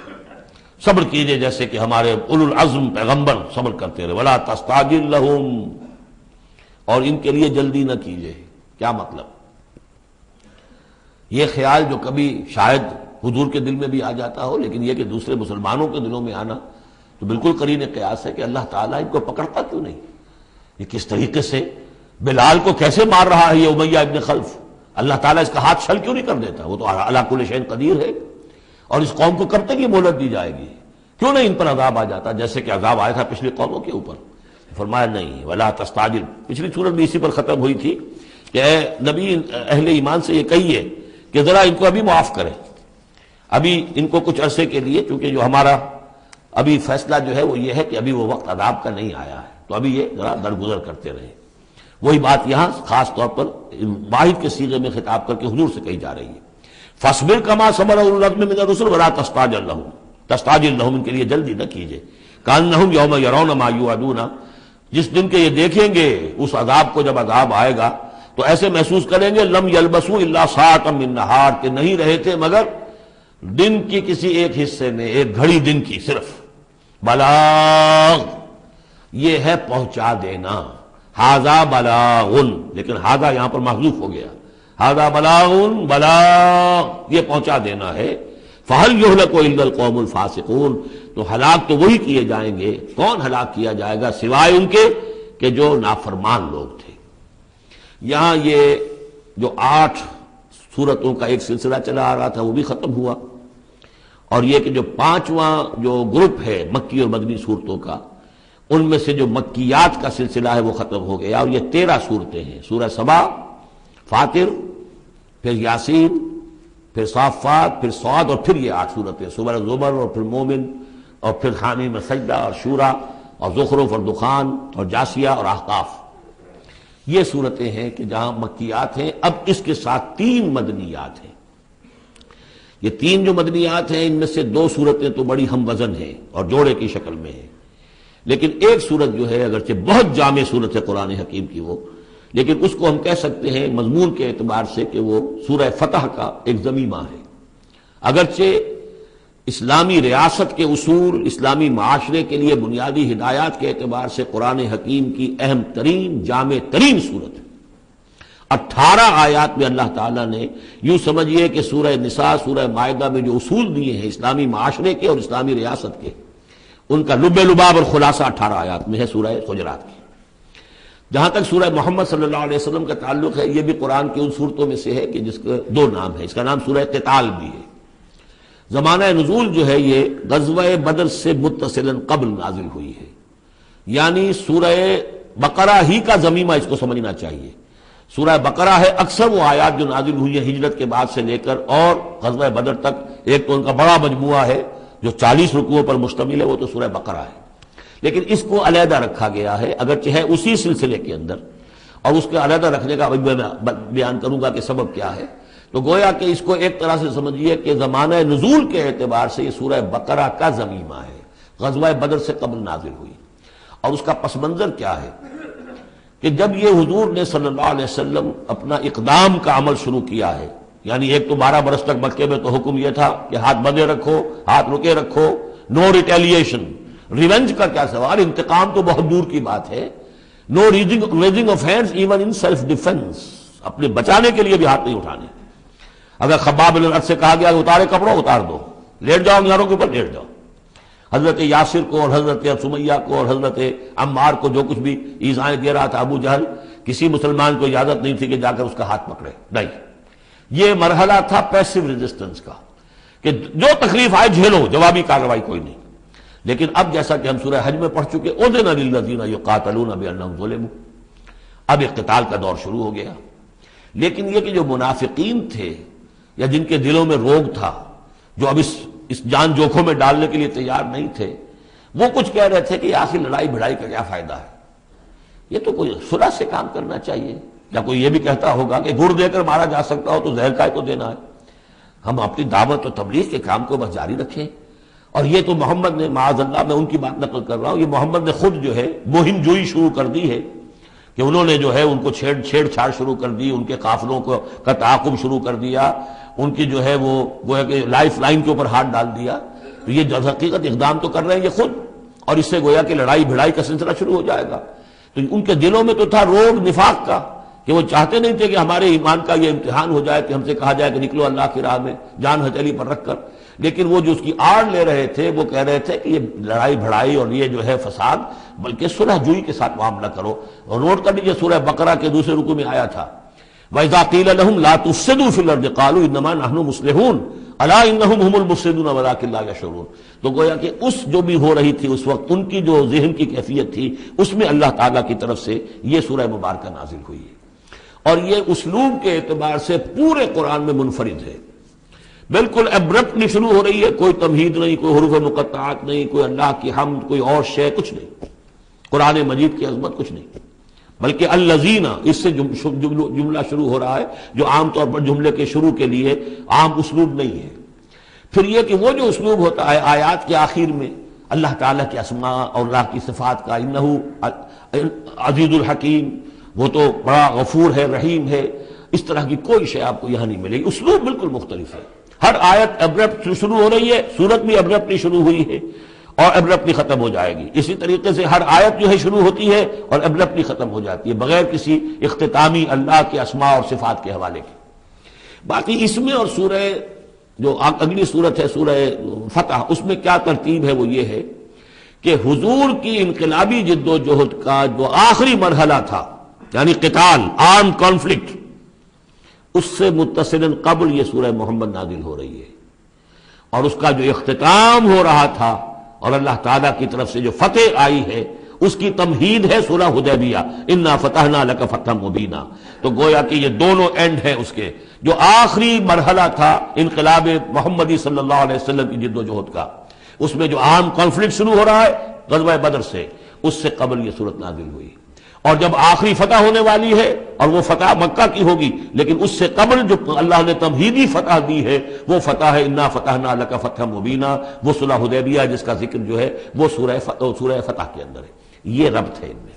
صبر کیجئے جیسے کہ ہمارے اولو العزم پیغمبر صبر کرتے رہے، ولا تستعجل لهم، اور ان کے لیے جلدی نہ کیجئے۔ کیا مطلب؟ یہ خیال جو کبھی شاید حضور کے دل میں بھی آ جاتا ہو، لیکن یہ کہ دوسرے مسلمانوں کے دلوں میں آنا تو بالکل قرین قیاس ہے کہ اللہ تعالیٰ ان کو پکڑتا کیوں نہیں؟ یہ کس طریقے سے بلال کو کیسے مار رہا ہے یہ امیہ ابن خلف، اللہ تعالیٰ اس کا ہاتھ چھل کیوں نہیں کر دیتا؟ وہ تو علی کل شیء قدیر ہے، اور اس قوم کو کب تک یہ مہلت دی جائے گی؟ کیوں نہیں ان پر عذاب آ جاتا جیسے کہ عذاب آیا تھا پچھلی قوموں کے اوپر؟ فرمایا نہیں، ولا تستعجل، پچھلی صورت بھی اسی پر ختم ہوئی تھی کہ اے نبی اہل ایمان سے یہ کہیے کہ ذرا ان کو ابھی معاف کریں، ابھی ان کو کچھ عرصے کے لیے، کیونکہ جو ہمارا ابھی فیصلہ جو ہے وہ یہ ہے کہ ابھی وہ وقت عذاب کا نہیں آیا ہے، تو ابھی یہ ذرا درگزر کرتے رہے۔ وہی بات یہاں خاص طور پر واحد کے صیغے میں خطاب کر کے حضور سے کہی جا رہی ہے، فاصبر کما صبر اولو العزم من الرسل ولا تستعجل لهم، ان کے لیے جلدی نہ کیجئے، کانہم یوم یرون ما یوعدون، جس دن کے یہ دیکھیں گے اس عذاب کو، جب عذاب آئے گا تو ایسے محسوس کریں گے لم یلبسوا الا ساعۃ من نہار، کہ نہیں رہے تھے مگر دن کی کسی ایک حصے میں، ایک گھڑی دن کی صرف۔ بلاغ، یہ ہے پہنچا دینا، ھذا بلاغ، لیکن ھذا یہاں پر محذوف ہو گیا، ھذا بلاغ، بلاغ یہ پہنچا دینا ہے۔ فَهَلْ يُهْلَكُ إِلَّا الْقَوْمُ الْفَاسِقُونَ، تو ہلاک تو وہی کیے جائیں گے، کون ہلاک کیا جائے گا سوائے ان کے کہ جو نافرمان لوگ تھے۔ یہاں یہ جو 8 سورتوں کا ایک سلسلہ چلا آ رہا تھا وہ بھی ختم ہوا، اور یہ کہ جو 5واں جو گروپ ہے مکی اور مدنی صورتوں کا، ان میں سے جو مکیات کا سلسلہ ہے وہ ختم ہو گیا، اور یہ 13 صورتیں ہیں، سورہ سبا، فاطر، پھر یاسین، پھر صافات، پھر صاد، اور پھر یہ 8 صورتیں، سورہ زمر، اور پھر مومن، اور پھر حامیم سجدہ، اور شورا، اور زخرف، اور دخان، اور جاسیہ، اور احقاف۔ یہ صورتیں ہیں کہ جہاں مکیات ہیں۔ اب اس کے ساتھ 3 مدنیات ہیں۔ یہ 3 جو مدنیات ہیں ان میں سے 2 صورتیں تو بڑی ہم وزن ہیں اور جوڑے کی شکل میں ہیں، لیکن ایک صورت جو ہے اگرچہ بہت جامع صورت ہے قرآن حکیم کی وہ، لیکن اس کو ہم کہہ سکتے ہیں مضمون کے اعتبار سے کہ وہ سورہ فتح کا ایک ضمیمہ ہے۔ اگرچہ اسلامی ریاست کے اصول، اسلامی معاشرے کے لیے بنیادی ہدایات کے اعتبار سے قرآن حکیم کی اہم ترین، جامع ترین صورت ہے۔ 18 آیات میں اللہ تعالیٰ نے، یوں سمجھیے کہ سورہ نساء، سورہ مائدہ میں جو اصول دیے ہیں اسلامی معاشرے کے اور اسلامی ریاست کے، ان کا لب لباب اور خلاصہ 18 آیات میں ہے سورہ حجرات کی۔ جہاں تک سورہ محمد صلی اللہ علیہ وسلم کا تعلق ہے، یہ بھی قرآن کی ان صورتوں میں سے ہے کہ جس کے 2 نام ہیں۔ اس کا نام سورہ قتال بھی ہے۔ زمانہ نزول جو ہے یہ غزوہ بدر سے متصلاً قبل نازل ہوئی ہے، یعنی سورہ بقرہ ہی کا ضمیمہ اس کو سمجھنا چاہیے۔ سورہ بقرہ ہے اکثر وہ آیات جو نازل ہوئی ہیں ہجرت کے بعد سے لے کر اور غزوہ بدر تک، ایک تو ان کا بڑا مجموعہ ہے جو 40 رکوعوں پر مشتمل ہے، وہ تو سورہ بقرہ ہے، لیکن اس کو علیحدہ رکھا گیا ہے، اگرچہ ہے اسی سلسلے کے اندر، اور اس کے علیحدہ رکھنے کا میں بیان کروں گا کہ سبب کیا ہے۔ تو گویا کہ اس کو ایک طرح سے سمجھیے کہ زمانہ نزول کے اعتبار سے یہ سورہ بقرہ کا ضمیمہ ہے، غزوہ بدر سے قبل نازل ہوئی۔ اور اس کا پس منظر کیا ہے کہ جب یہ حضور نے صلی اللہ علیہ وسلم اپنا اقدام کا عمل شروع کیا ہے، یعنی ایک تو 12 برس تک مکے میں تو حکم یہ تھا کہ ہاتھ بندے رکھو، ہاتھ رکے رکھو، نو ریٹیلیشن، ریونج کا کیا سوال، انتقام تو بہت دور کی بات ہے، no raising of hands even in self defence, اپنے بچانے کے لیے بھی ہاتھ نہیں اٹھانے۔ اگر خباب بن الارت سے کہا گیا کہ اتارے کپڑوں اتار دو، لیٹ جاؤ گھروں کے اوپر لیٹ جاؤ۔ حضرت یاسر کو اور حضرت سمیہ کو اور حضرت عمار کو جو کچھ بھی ایذائیں دے رہا تھا ابو جہل، کسی مسلمان کو اجازت نہیں تھی کہ جا کر اس کا ہاتھ پکڑے، نہیں۔ یہ مرحلہ تھا پیسو ریزسٹنس کا کہ جو تکلیف آئے جھیلو، جوابی کارروائی کوئی نہیں۔ لیکن اب جیسا کہ ہم سورہ حج میں پڑھ چکے، اذن للذین یقاتلون بانہم ظلموا، اب اقتتال کا دور شروع ہو گیا۔ لیکن یہ کہ جو منافقین تھے یا جن کے دلوں میں روگ تھا، جو اب اس جان جوکھوں میں ڈالنے کے لیے تیار نہیں تھے، وہ کچھ کہہ رہے تھے کہ آخر لڑائی بھڑائی کا کیا فائدہ ہے، یہ تو کوئی صلح سے کام کرنا چاہیے۔ یا کوئی یہ بھی کہتا ہوگا کہ گڑ دے کر مارا جا سکتا ہو تو زہر کا کو دینا ہے۔ ہم اپنی دعوت و تبلیغ کے کام کو بس جاری رکھیں۔ اور یہ تو محمد نے، معاذ اللہ میں ان کی بات نقل کر رہا ہوں، یہ محمد نے خود جو ہے مہم جوئی شروع کر دی ہے کہ انہوں نے جو ہے ان کو چھیڑ چھاڑ شروع کر دی، ان کے قافلوں کا تعاقب شروع کر دیا، ان کی جو ہے وہ گویا کہ لائف لائن کے اوپر ہاتھ ڈال دیا۔ تو یہ جو حقیقت اقدام تو کر رہے ہیں یہ خود، اور اس سے گویا کہ لڑائی بھڑائی کا سلسلہ شروع ہو جائے گا۔ تو ان کے دلوں میں تو تھا روگ نفاق کا کہ وہ چاہتے نہیں تھے کہ ہمارے ایمان کا یہ امتحان ہو جائے کہ ہم سے کہا جائے کہ نکلو اللہ کی راہ میں جان ہتھیلی پر رکھ کر۔ لیکن وہ جو اس کی آڑ لے رہے تھے وہ کہہ رہے تھے کہ یہ لڑائی بھڑائی اور یہ جو ہے فساد، بلکہ صلح جوئی کے ساتھ معاملہ کرو۔ اور نوٹ کر لیجیے سورہ بقرہ کے دوسرے رکوع میں آیا تھا وَإِذَا قِيلَ لَهُمْ لَا تُفْسِدُوا فِي الْأَرْضِ قَالُوا إِنَّمَا نَحْنُ مُصْلِحُونَ أَلَا إِنَّهُمْ هُمُ الْمُفْسِدُونَ وَلَٰكِن لَا يَشْعُرُونَ۔ تو گویا کہ اس جو بھی ہو رہی تھی اس وقت، ان کی جو ذہن کی کیفیت تھی، اس میں اللہ تعالیٰ کی طرف سے یہ سورہ مبارکہ نازل ہوئی ہے، اور یہ اسلوب کے اعتبار سے پورے قرآن میں منفرد ہے۔ بالکل ابرپٹلی شروع ہو رہی ہے، کوئی تمہید نہیں، کوئی حروف مقطعات نہیں، کوئی اللہ کی حمد، کوئی اور شے، کچھ نہیں۔ قرآن مجید کی عظمت کچھ نہیں، بلکہ الذین، اس سے جملہ شروع ہو رہا ہے جو عام طور پر جملے کے شروع کے لیے عام اسلوب نہیں ہے۔ پھر یہ کہ وہ جو اسلوب ہوتا ہے آیات کے آخر میں اللہ تعالیٰ کے اسماء اور اللہ کی صفات کا، انہ عزیز الحکیم، وہ تو بڑا غفور ہے، رحیم ہے، اس طرح کی کوئی شے آپ کو یہاں نہیں ملے گی۔ اسلوب بالکل مختلف ہے۔ ہر آیت ابرپٹ شروع ہو رہی ہے، سورت بھی ابرپٹلی شروع ہوئی ہے اور ابرپٹلی ختم ہو جائے گی۔ اسی طریقے سے ہر آیت جو ہے شروع ہوتی ہے اور ابرپٹلی ختم ہو جاتی ہے، بغیر کسی اختتامی اللہ کے اسماء اور صفات کے حوالے کے۔ باقی اس میں اور سورہ جو اگلی صورت ہے سورہ فتح، اس میں کیا ترتیب ہے وہ یہ ہے کہ حضور کی انقلابی جد و جہد کا جو آخری مرحلہ تھا، یعنی قتال، آرم کانفلکٹ، اس سے متصل قبل یہ سورہ محمد نازل ہو رہی ہے، اور اس کا جو اختتام ہو رہا تھا اور اللہ تعالیٰ کی طرف سے جو فتح آئی ہے اس کی تمہید ہے سورہ حدیبیہ، انا فتحنا لک فتحا مبینا۔ تو گویا کہ یہ دونوں اینڈ ہیں اس کے، جو آخری مرحلہ تھا انقلاب محمدی صلی اللہ علیہ وسلم کی جد و جہد کا، اس میں جو عام کانفلکٹ شروع ہو رہا ہے غزوہ بدر سے، اس سے قبل یہ صورت نازل ہوئی، اور جب آخری فتح ہونے والی ہے اور وہ فتح مکہ کی ہوگی، لیکن اس سے قبل جو اللہ نے تمہیدی فتح دی ہے وہ فتح ہے انا فتحنا لک فتحا مبینا، وہ صلح حدیبیہ جس کا ذکر جو ہے وہ سورہ فتح کے اندر ہے۔ یہ ربط ہے ان میں۔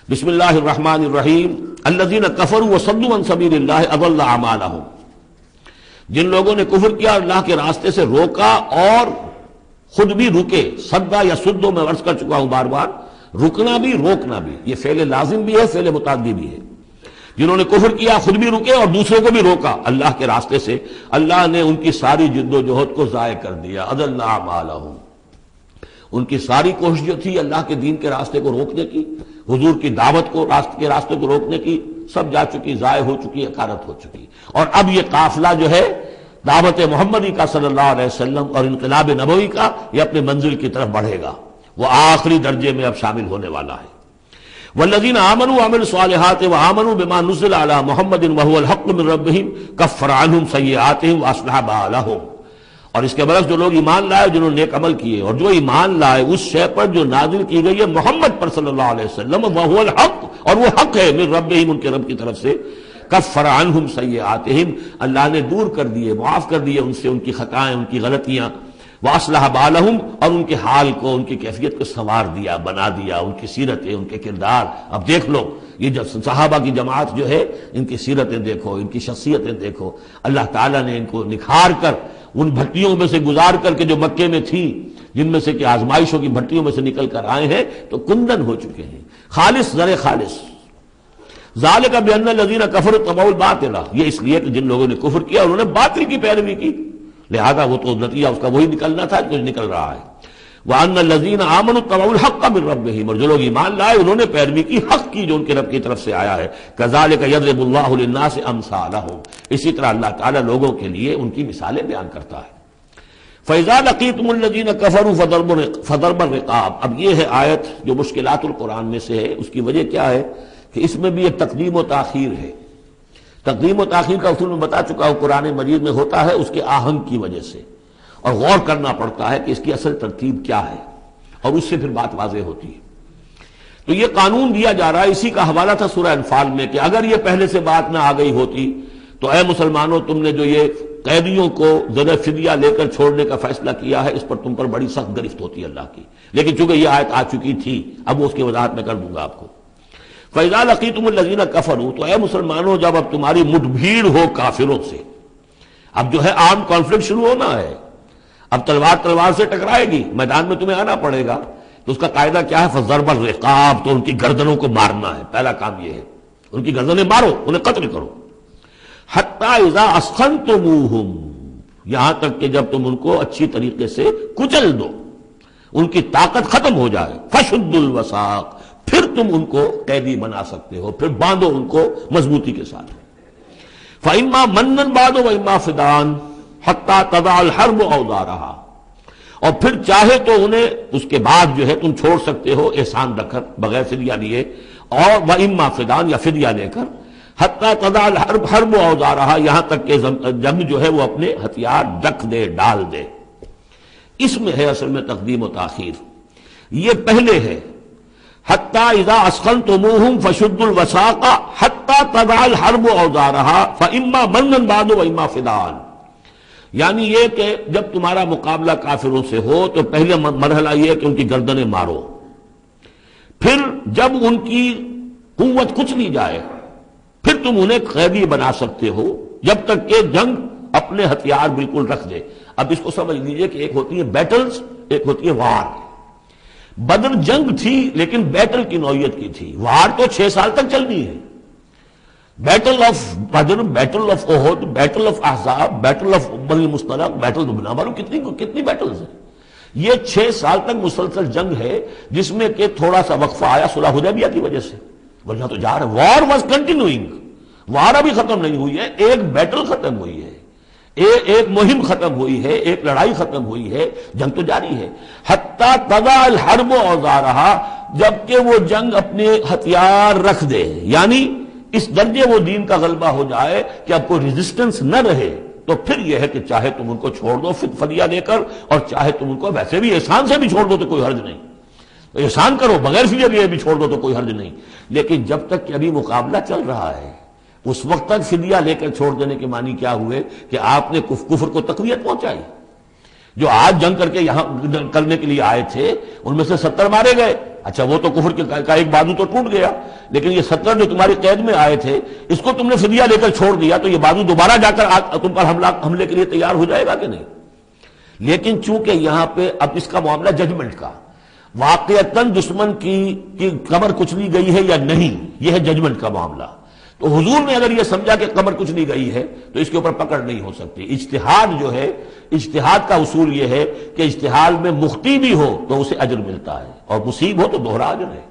بسم اللہ الرحمن الرحیم، الذین کفروا وصدوا عن سبیل اللہ اضل اعمالهم، جن لوگوں نے کفر کیا اور اللہ کے راستے سے روکا اور خود بھی رکے، صدا یا سدو میں عرض کر چکا ہوں بار بار، رکنا بھی روکنا بھی، یہ فعل لازم بھی ہے، فعل متعدی بھی ہے۔ جنہوں نے کفر کیا خود بھی رکے اور دوسروں کو بھی روکا اللہ کے راستے سے، اللہ نے ان کی ساری جد و جہد کو ضائع کر دیا، اضل اعمالهم، ان کی ساری کوشش جو تھی اللہ کے دین کے راستے کو روکنے کی، حضور کی دعوت کو کے راستے کو روکنے کی، سب جا چکی، ضائع ہو چکی، اکارت ہو چکی۔ اور اب یہ قافلہ جو ہے دعوت محمدی کا صلی اللہ علیہ وسلم اور انقلاب نبوی کا، یہ اپنے منزل کی طرف بڑھے گا، وہ آخری درجے میں اب شامل ہونے والا ہے۔ والذین آمنوا وعملوا الصالحات وآمنوا بما نزل علی محمد وهو الحق من ربهم کفر عنهم سیئاتهم واصلح بالهم، اور اس کے برعکس جو لوگ ایمان لائے، جنہوں نے نیک عمل کیے اور جو ایمان لائے اس شے پر جو نازل کی گئی ہے محمد پر صلی اللہ علیہ وسلم، وهو الحق، اور وہ حق ہے، من ربهم، ان کے رب کی طرف سے، کفر عنہم سیئاتہم، اللہ نے دور کر دیے، معاف کر دیے ان سے ان کی خطائیں، ان کی غلطیاں، واصلح بالہم، اور ان کے حال کو، ان کی کیفیت کو سنوار دیا، بنا دیا، ان کی سیرتیں، ان کے کردار۔ اب دیکھ لو یہ صحابہ کی جماعت جو ہے، ان کی سیرتیں دیکھو، ان کی شخصیتیں دیکھو، اللہ تعالیٰ نے ان کو نکھار کر ان بھٹیوں میں سے گزار کر کے جو مکے میں تھی، جن میں سے کہ آزمائشوں کی بھٹیوں میں سے نکل کر آئے ہیں، تو کندن ہو چکے ہیں، خالص زر خالص۔ ذالک بان الذین کفروا اتبعوا الباطل، یہ اس لیے کہ جن لوگوں نے کفر کیا انہوں نے باطل کی پیروی کی، لہذا وہ تو نتیجہ اس کا وہی نکلنا تھا جو نکل رہا ہے۔ وان الذین آمنوا اتبعوا الحق من ربهم، اور جو لوگ ایمان لائے انہوں نے پیروی کی حق کی جو ان کے رب کی طرف سے آیا ہے۔ کذالک یضرب اللہ للناس امثالهم، اسی طرح اللہ تعالیٰ لوگوں کے لیے ان کی مثالیں بیان کرتا ہے۔ فَإِذَا لَقِيتُمُ الَّذِينَ كَفَرُوا فَضَرْبَ الرِّقَابِ، اب یہ ہے آیت جو مشکلات القرآن میں سے ہے۔ اس کی وجہ کیا ہے کہ اس میں بھی ایک تقدیم و تاخیر ہے۔ تقدیم و تاخیر کا اصول میں بتا چکا ہوں، قرآن مجید میں ہوتا ہے اس کے آہنگ کی وجہ سے، اور غور کرنا پڑتا ہے کہ اس کی اصل ترتیب کیا ہے، اور اس سے پھر بات واضح ہوتی ہے۔ تو یہ قانون دیا جا رہا ہے، اسی کا حوالہ تھا سورہ انفال میں کہ اگر یہ پہلے سے بات نہ آ گئی ہوتی تو اے مسلمانوں، تم نے جو یہ قیدیوں کو زر فدیہ لے کر چھوڑنے کا فیصلہ کیا ہے، اس پر تم پر بڑی سخت گرفت ہوتی ہے اللہ کی، لیکن چونکہ یہ آیت آ چکی تھی، اب وہ اس کی وضاحت میں کر دوں گا آپ کو۔ فَإِذَا لَقِيتُمُ الَّذِينَ كَفَرُوا، تو اے مسلمانوں جب اب تمہاری مٹ بھیڑ ہو کافروں سے، اب جو ہے آرم کانفلکٹ شروع ہونا ہے، اب تلوار سے ٹکرائے گی، میدان میں تمہیں آنا پڑے گا، تو اس کا قاعدہ کیا ہے؟ فَضَرْبَ الرِّقَابِ، تو ان کی گردنوں کو مارنا ہے، پہلا کام یہ ہے، ان کی گردنیں مارو، انہیں قتل کرو۔ حَتَّى إِذَا أَسْخَنْتُمُوهُمْ، یہاں تک کہ جب تم ان کو اچھی طریقے سے کچل دو، ان کی طاقت ختم ہو جائے، فَشُدُّ الْوَثَاقِ، پھر تم ان کو قیدی بنا سکتے ہو، پھر باندھو ان کو مضبوطی کے ساتھ۔ فَإِمَّا مَنًّا بَعْدُ وَإِمَّا فِدَاءً حَتَّى تَضَعَ الْحَرْبُ أَوْزَارَهَا، اور پھر چاہے تو انہیں اس کے بعد جو ہے تم چھوڑ سکتے ہو احسان رکھ کر، بغیر فدیہ لیے، اور وَإِمَّا فِدَاءً، یا فدیہ لے کر، حَتَّى تَضَعَ الْحَرْبُ أَوْزَارَهَا، یہاں تک کہ جنگ جو ہے وہ اپنے ہتھیار رکھ دے، ڈال دے۔ اس میں ہے اصل میں تقدیم و تاخیر، یہ پہلے ہے حَتَّى إِذَا أَسْخَنْتُمُوهُمْ فَشُدُّوا الْوَثَاقَ حَتَّى تَضَعَ الْحَرْبُ أَوْزَارَهَا فَإِمَّا مَنًّا بَعْدُ وَإِمَّا فِدَاءً، یعنی یہ کہ جب تمہارا مقابلہ کافروں سے ہو تو پہلے مرحلہ یہ کہ ان کی گردنیں مارو، پھر جب ان کی قوت کچلی جائے پھر تم انہیں قیدی بنا سکتے ہو، جب تک کہ جنگ اپنے ہتھیار بالکل رکھ دے۔ اب اس کو سمجھ لیجئے کہ ایک ہوتی ہے بیٹلز، ایک ہوتی ہے وار۔ بدر جنگ تھی لیکن بیٹل کی نوعیت کی تھی، وار تو 6 سال تک چلنی ہے، battle of Badr, battle of Uhud, battle of Ahzab, battle of Bani al-Mustaliq, battle نہ معلوم کتنی بیٹلز ہیں۔ یہ 6 سال تک مسلسل جنگ ہے، جس میں کہ تھوڑا سا وقفہ آیا صلح حدیبیہ کی وجہ سے، ورنہ تو جا رہا ہے۔ وار واز کنٹینیوئنگ، وار ابھی ختم نہیں ہوئی ہے، ایک بیٹل ختم ہوئی ہے، ایک مہم ختم ہوئی ہے، ایک لڑائی ختم ہوئی ہے، جنگ تو جاری ہے۔ حتی تضع الحرب اوزارہا، جبکہ وہ جنگ اپنے ہتھیار رکھ دے، یعنی اس درجے وہ دین کا غلبہ ہو جائے کہ اب کوئی ریزسٹنس نہ رہے، تو پھر یہ ہے کہ چاہے تم ان کو چھوڑ دو فدیہ دے کر، اور چاہے تم ان کو ویسے بھی احسان سے بھی چھوڑ دو تو کوئی حرج نہیں، احسان کرو بغیر فدیہ دیے بھی چھوڑ دو تو کوئی حرج نہیں۔ لیکن جب تک کہ ابھی مقابلہ چل رہا ہے، اس وقت تک فدیہ لے کر چھوڑ دینے کے معنی کیا ہوئے کہ آپ نے کفر کو تقویت پہنچائی۔ جو آج جنگ کر کے یہاں کرنے کے لیے آئے تھے ان میں سے 70 مارے گئے، اچھا وہ تو کفر کا ایک بازو تو ٹوٹ گیا، لیکن یہ 70 جو تمہاری قید میں آئے تھے اس کو تم نے فدیہ لے کر چھوڑ دیا، تو یہ بازو دوبارہ جا کر تم پر حملے کے لیے تیار ہو جائے گا کہ نہیں؟ لیکن چونکہ یہاں پہ اب اس کا معاملہ ججمنٹ کا، واقعتاً دشمن کی کمر کچلی گئی ہے یا نہیں، یہ ہے ججمنٹ کا معاملہ۔ تو حضور نے اگر یہ سمجھا کہ کمر کچھ نہیں گئی ہے تو اس کے اوپر پکڑ نہیں ہو سکتی۔ اجتہاد جو ہے، اجتہاد کا اصول یہ ہے کہ اجتہاد میں مخطی بھی ہو تو اسے اجر ملتا ہے، اور مصیب ہو تو دوہرا اجر ہے۔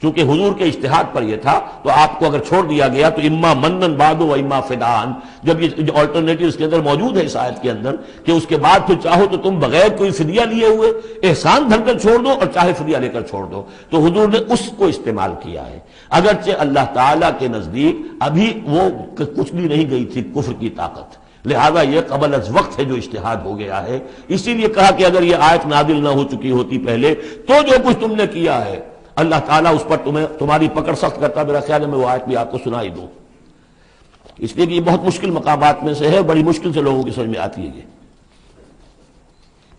چونکہ حضور کے اجتہاد پر یہ تھا، تو آپ کو اگر چھوڑ دیا گیا تو اما منن بعد و اما فدان، جب یہ آلٹرنیٹو اس کے اندر موجود ہے اس آیت کے اندر کہ اس کے بعد پھر چاہو تو تم بغیر کوئی فدیہ لیے ہوئے احسان دھر کر چھوڑ دو، اور چاہے فدیہ لے کر چھوڑ دو، تو حضور نے اس کو استعمال کیا ہے۔ اگرچہ اللہ تعالیٰ کے نزدیک ابھی وہ کچھ بھی نہیں گئی تھی کفر کی طاقت، لہذا یہ قبل از وقت ہے جو اجتہاد ہو گیا ہے۔ اسی لیے کہا کہ اگر یہ آیت نازل نہ ہو چکی ہوتی پہلے تو جو کچھ تم نے کیا ہے اللہ تعالیٰ اس پر تمہاری پکڑ سخت کرتا۔ میرا خیال ہے میں وہ آیت بھی آپ کو سنائی دوں، اس لیے کہ یہ بہت مشکل مقامات میں سے ہے، بڑی مشکل سے لوگوں کی سمجھ میں آتی ہے۔ یہ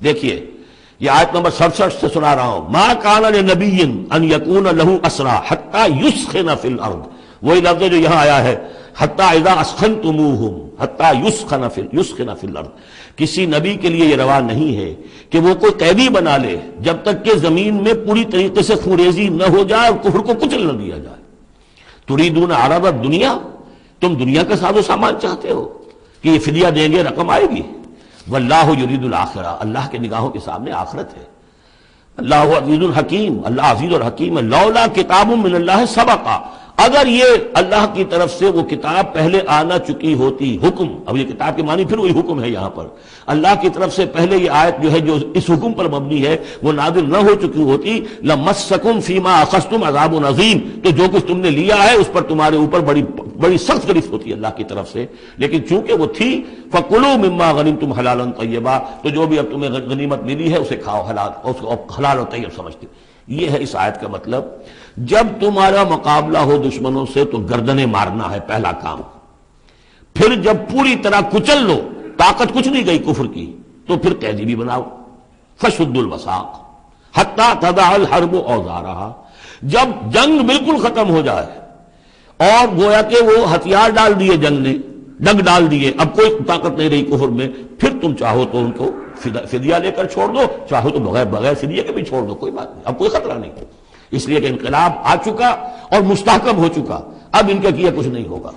دیکھیے، یہ آیت نمبر 67 سے سنا رہا ہوں۔ ما کان لنبی ان یکون لہ اسرا حتی یسخن فی الارض، وہی لفظ جو یہاں آیا ہے حتی اذا اسخنتموہم حتی یسخن فی الارض۔ کسی نبی کے لیے یہ روا نہیں ہے کہ وہ کوئی قیدی بنا لے جب تک کہ زمین میں پوری طریقے سے خونریزی نہ ہو جائے اور کفر کو کچل نہ دیا جائے۔ تریدون عرض الدنیا، تم دنیا کا ساز و سامان چاہتے ہو کہ یہ فدیہ دیں گے رقم آئے گی، واللہ یرید الآخرہ، اللہ کے نگاہوں کے سامنے آخرت ہے۔ اللہ عزیز الحکیم، اللہ عزیز اور حکیم ہے۔ لولا کتاب من اللہ سبقا، اگر یہ اللہ کی طرف سے وہ کتاب پہلے آنا چکی ہوتی، حکم، اب یہ کتاب کے معنی پھر وہی حکم ہے یہاں پر، اللہ کی طرف سے پہلے یہ آیت جو ہے جو اس حکم پر مبنی ہے وہ نازل نہ ہو چکی ہوتی، لمسکم فیما اخذتم عذاب عظیم، تو جو کچھ تم نے لیا ہے اس پر تمہارے اوپر بڑی سخت گرفت ہوتی ہے اللہ کی طرف سے، لیکن چونکہ وہ تھی فَكُلُوا مِمَّا غَنِمْتُمْ حَلَالًا طَيِّبًا، تو جو بھی اب تمہیں غنیمت ملی ہے اسے کھاؤ حلال، اس کو حلال اور طیب سمجھتے۔ یہ ہے اس آیت کا مطلب۔ جب تمہارا مقابلہ ہو دشمنوں سے تو گردنیں مارنا ہے پہلا کام، پھر جب پوری طرح کچل لو، طاقت کچھ نہیں گئی کفر کی، تو پھر قیدی بھی بناؤ۔ فَشُدُّوا الْوَثَاقَ حَتَّى تَضَعَ الْحَرْبُ أَوْزَارَهَا، جب جنگ بالکل ختم ہو جائے اور گویا کہ وہ ہتھیار ڈال دیے، جنگ نے ڈنگ ڈال دیے، اب کوئی طاقت نہیں رہی کفر میں، پھر تم چاہو تو ان کو فدیہ لے کر چھوڑ دو، چاہو تو بغیر فدیہ کے بھی چھوڑ دو، کوئی بات نہیں، اب کوئی خطرہ نہیں، اس لیے کہ انقلاب آ چکا اور مستحکم ہو چکا، اب ان کے کیے کچھ نہیں ہوگا۔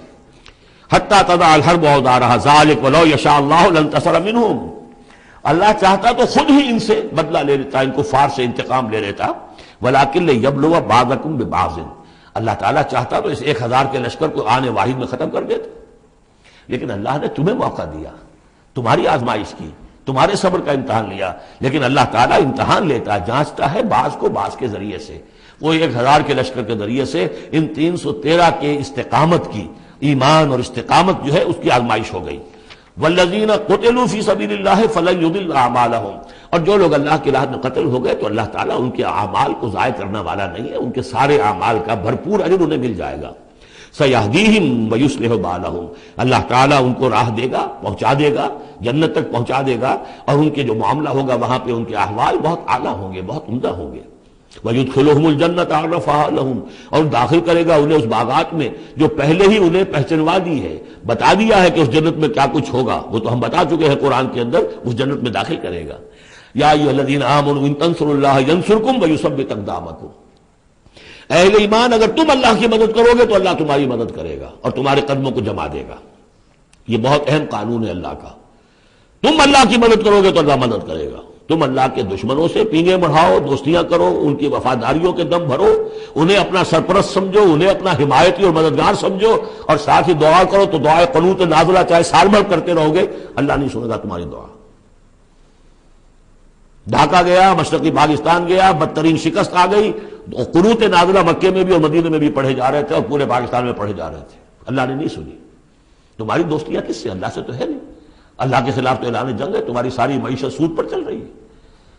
حتی تضع الحرب اوزارها ذلک ولو یشاء اللہ لانتصر منہم، اللہ چاہتا تو خود ہی ان سے بدلہ لے لیتا، ان کفار سے انتقام لے لیتا، ولکن لیبلو بعضکم ببعض، اللہ تعالیٰ چاہتا تو اس 1000 کے لشکر کو آنے واحد میں ختم کر دیتا، لیکن اللہ نے تمہیں موقع دیا، تمہاری آزمائش کی، تمہارے صبر کا امتحان لیا، لیکن اللہ تعالیٰ امتحان لیتا، جانچتا ہے بعض کو بعض کے ذریعے سے، وہ 1000 کے لشکر کے ذریعے سے ان 313 کے استقامت کی، ایمان اور استقامت جو ہے اس کی آزمائش ہو گئی۔ والذین قتلوا فی سبیل اللہ فلن یضل اعمالہم، اور جو لوگ اللہ کی راہ میں قتل ہو گئے تو اللہ تعالیٰ ان کے اعمال کو ضائع کرنے والا نہیں ہے، ان کے سارے اعمال کا بھرپور اجر انہیں مل جائے گا۔ سیہدیہم ویصلح بالہم، اللہ تعالیٰ ان کو راہ دے گا، پہنچا دے گا، جنت تک پہنچا دے گا، اور ان کے جو معاملہ ہوگا وہاں پہ ان کے احوال بہت اعلیٰ ہوں گے، بہت عمدہ ہوں گے۔ وَيُدْخِلُهُمُ الْجَنَّةَ عَرَّفَهَا لَهُمْ، اور داخل کرے گا انہیں اس باغات میں جو پہلے ہی انہیں پہچنوا دی ہے، بتا دیا ہے کہ اس جنت میں کیا کچھ ہوگا، وہ تو ہم بتا چکے ہیں قرآن کے اندر، اس جنت میں داخل کرے گا۔ یا ایھا الذین آمنوا ان تنصروا اللہ ینصرکم ویثبت اقدامکم، اہل ایمان اگر تم اللہ کی مدد کرو گے تو اللہ تمہاری مدد کرے گا اور تمہارے قدموں کو جما دے گا. یہ بہت اہم قانون ہے اللہ کا. تم اللہ کی مدد کرو گے تو اللہ مدد کرے گا. تم اللہ کے دشمنوں سے پینگے بڑھاؤ، دوستیاں کرو، ان کی وفاداریوں کے دم بھرو، انہیں اپنا سرپرست سمجھو، انہیں اپنا حمایتی اور مددگار سمجھو، اور ساتھ ہی دعا کرو تو دعائے قنوت نازلہ چاہے سال بھر کرتے رہو گے، اللہ نہیں سنے گا تمہاری دعا. ڈھاکہ گیا، مشرقی پاکستان گیا، بدترین شکست آ گئی، قنوت نازلہ مکے میں بھی اور مدینے میں بھی پڑھے جا رہے تھے اور پورے پاکستان میں پڑھے جا رہے تھے، اللہ نے نہیں سنی. تمہاری دوستیاں کس سے؟ اللہ سے تو ہے نہیں. اللہ کے خلاف تو اعلان جنگ ہے. تمہاری ساری معیشت سود پر چل رہی ہے.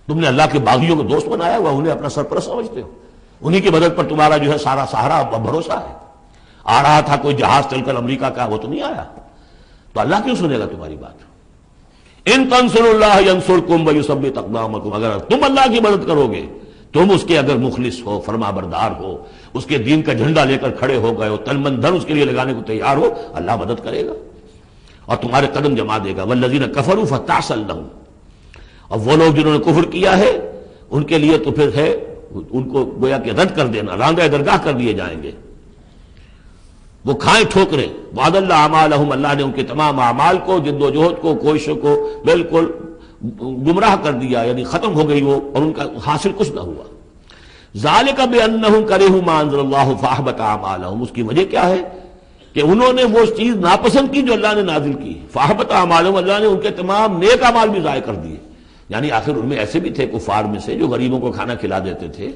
تم نے اللہ کے باغیوں کو دوست بنایا ہوا، انہیں اپنا سرپرست سمجھتے ہو، انہی کی مدد پر تمہارا جو ہے سارا سہارا بھروسہ ہے. آ رہا تھا کوئی جہاز چل کر امریکہ کا، وہ تو نہیں آیا، تو اللہ کیوں سنے گا تمہاری بات؟ ان تنصروا اللہ ینصرکم ویثبت اقدامکم، اگر تم اللہ کی مدد کرو گے، تم اس کے اگر مخلص ہو، فرما بردار ہو، اس کے دین کا جھنڈا لے کر کھڑے ہو گئے ہو، تن من دھن اس کے لیے لگانے کو تیار ہو، اللہ مدد کرے گا اور تمہارے قدم جما دے گا. والذین کفروا فتعسا لهم، اور وہ لوگ جنہوں نے کفر کیا ہے ان کے لیے تو پھر ہے ان کو گویا کہ رد کر دینا، راندہ درگاہ کر دیے جائیں گے، وہ کھائیں ٹھوکریں. وعد اللہ اعمالهم، اللہ نے ان کے تمام اعمال کو، جد و جہد کو، کوششوں کو بالکل گمراہ کر دیا، یعنی ختم ہو گئی وہ، اور ان کا حاصل کچھ نہ ہوا. ذالک بانہم کرہوا ما انزل اللہ فاحبط اعمالهم، اس کی وجہ کیا ہے کہ انہوں نے وہ چیز ناپسند کی جو اللہ نے نازل کی. فاحبط اعمالهم، اللہ نے ان کے تمام نیک اعمال بھی ضائع کر دیے. یعنی آخر ان میں ایسے بھی تھے کفار میں سے جو غریبوں کو کھانا کھلا دیتے تھے،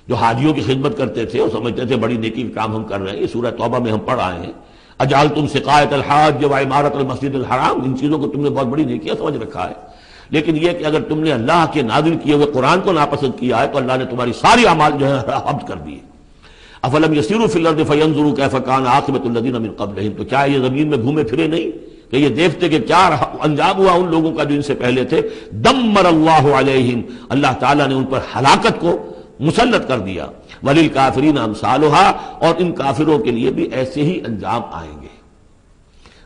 جو حاجیوں کی خدمت کرتے تھے اور سمجھتے تھے بڑی نیکی کا کام ہم کر رہے ہیں. یہ سورہ توبہ میں ہم پڑھ آئے ہیں، اجعلتم سقایۃ الحاج وعمارۃ المسجد الحرام، ان چیزوں کو تم نے بہت بڑی نیکیاں سمجھ رکھا ہے. لیکن یہ کہ اگر تم نے اللہ کے نازل کیے ہوئے قرآن کو ناپسند کیا ہے تو اللہ نے تمہاری ساری اعمال جو ہے حبط کر دیے. افلم یسیروا فی الارض فینظروا کیف کان عاقبۃ الذین من قبلہم، تو کیا یہ زمین میں گھومے پھرے نہیں کہ یہ دیکھتے کہ کیا انجام ہوا ان لوگوں کا جو ان سے پہلے تھے. دمر اللہ علیہم، اللہ تعالیٰ نے ان پر ہلاکت کو مسلط کر دیا. وللکافرین امثالھا، اور ان کافروں کے لیے بھی ایسے ہی انجام آئیں گے.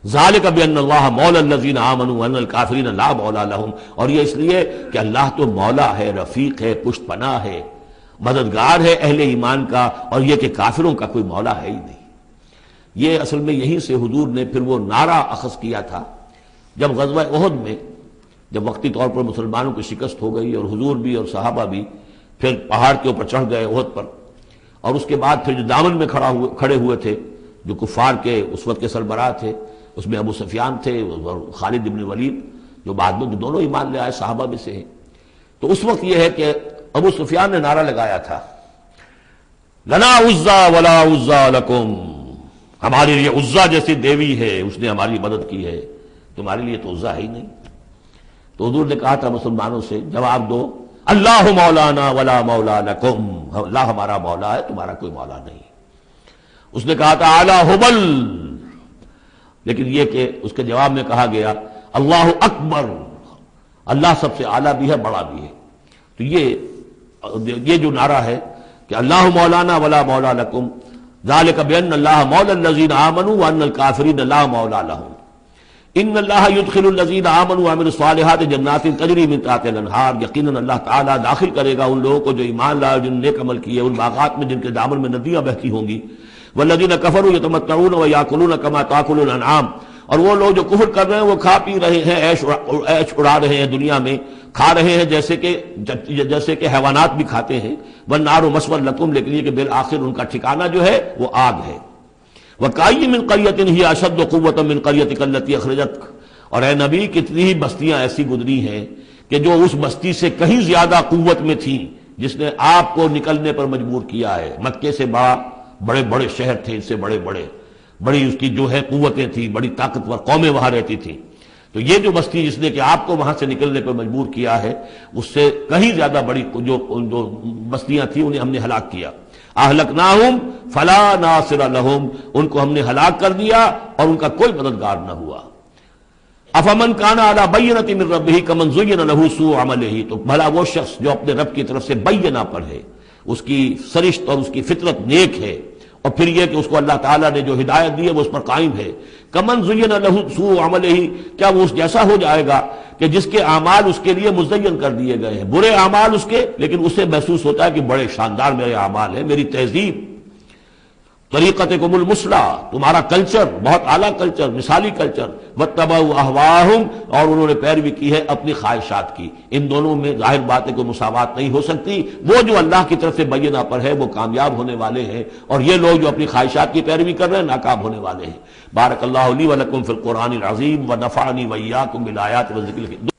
ذالک بان اللہ مولا الذین آمنوا وان الکافرین لا مولا لہم، اور یہ اس لیے کہ اللہ تو مولا ہے، رفیق ہے، پشت پناہ ہے، مددگار ہے اہل ایمان کا، اور یہ کہ کافروں کا کوئی مولا ہے ہی نہیں. یہ اصل میں یہیں سے حضور نے پھر وہ نعرہ اخذ کیا تھا جب غزوہ احد میں، جب وقتی طور پر مسلمانوں کی شکست ہو گئی اور حضور بھی اور صحابہ بھی پھر پہاڑ کے اوپر چڑھ گئے احد پر، اور اس کے بعد پھر جو دامن میں کھڑے ہوئے تھے جو کفار کے اس وقت کے سربراہ تھے، اس میں ابو سفیان تھے اور خالد بن ولید جو بعد میں جو دونوں ایمان لے آئے صحابہ میں سے ہیں. تو اس وقت یہ ہے کہ ابو سفیان نے نعرہ لگایا تھا، لنا عزا ولا عزا لکم، ہمارے لیے عزا جیسی دیوی ہے، اس نے ہماری مدد کی ہے، تمہارے لیے تو عزا ہے ہی نہیں. تو حضور نے کہا تھا مسلمانوں سے جواب دو، اللہ مولانا ولا مولا لکم، اللہ ہمارا مولا ہے، تمہارا کوئی مولا نہیں. اس نے کہا تھا اعلی حبل، لیکن یہ کہ اس کے جواب میں کہا گیا اللہ اکبر، اللہ سب سے اعلیٰ بھی ہے، بڑا بھی ہے. تو یہ جو نعرہ ہے کہ اللہ مولانا ولا مولا لکم، ذالک بان اللہ مولا الذین آمنوا وان الکافرین لا مولا لہم، ان اللہ یدخل الذین آمنوا وعملوا الصالحات جنات تجری من تحتها الانہار، یقیناً اللہ تعالیٰ داخل کرے گا ان لوگوں کو جو ایمان لائے، جن نے نیک عمل کیے، ان باغات میں جن کے دامن میں ندیاں بہتی ہوں گی. والذین کفروا یتمتعون ویاکلون کما تاکل الانعام، اور وہ لوگ جو کفر کر رہے ہیں وہ کھا پی رہے ہیں، عیش اڑا رہے ہیں دنیا میں، کھا رہے ہیں جیسے کہ حیوانات بھی کھاتے ہیں. والنار مثوی لکم، لیکن یہ کہ بالآخر ان کا ٹھکانہ جو ہے وہ آگ ہے. وکأی من قریۃ ہی اشد قوۃ من قریتک التی اخرجتک، اور اے نبی کتنی ہی بستیاں ایسی گزری ہیں کہ جو اس بستی سے کہیں زیادہ قوت میں تھیں جس نے آپ کو نکلنے پر مجبور کیا ہے. مکے سے بڑے بڑے شہر تھے، ان سے بڑی اس کی جو ہے قوتیں تھیں، بڑی طاقتور قومیں وہاں رہتی تھیں. تو یہ جو بستی جس نے کہ آپ کو وہاں سے نکلنے پر مجبور کیا ہے، اس سے کہیں زیادہ بڑی جو بستیاں تھیں انہیں ہم نے ہلاک کیا. اہلکناہم فلا ناصر لہم، ان کو ہم نے ہلاک کر دیا اور ان کا کوئی مددگار نہ ہوا. افمن کان علی بینۃ من ربہ کمن زین لہ سوء عملہ، تو بھلا وہ شخص جو اپنے رب کی طرف سے بینہ پر ہے، اس کی سرشت اور اس کی فطرت نیک ہے، اور پھر یہ کہ اس کو اللہ تعالیٰ نے جو ہدایت دی ہے وہ اس پر قائم ہے. کمن زین لہ سوء عملہ، کیا وہ اس جیسا ہو جائے گا کہ جس کے اعمال اس کے لیے مزین کر دیے گئے ہیں، برے اعمال اس کے، لیکن اسے محسوس ہوتا ہے کہ بڑے شاندار میرے اعمال ہیں، میری تہذیب طریقتکم المثلی، تمہارا کلچر بہت اعلیٰ کلچر، مثالی کلچر، واتبعوا اہواءہم، اور انہوں نے پیروی کی ہے اپنی خواہشات کی۔ ان دونوں میں ظاہر بات ہے کوئی مساوات نہیں ہو سکتی۔ وہ جو اللہ کی طرف سے بینہ پر ہے وہ کامیاب ہونے والے ہیں، اور یہ لوگ جو اپنی خواہشات کی پیروی کر رہے ہیں ناکام ہونے والے ہیں۔ بارک اللہ لی ولکم فی القرآن العظیم ونفعنی وإیاکم بالآیات والذکر الحکیم۔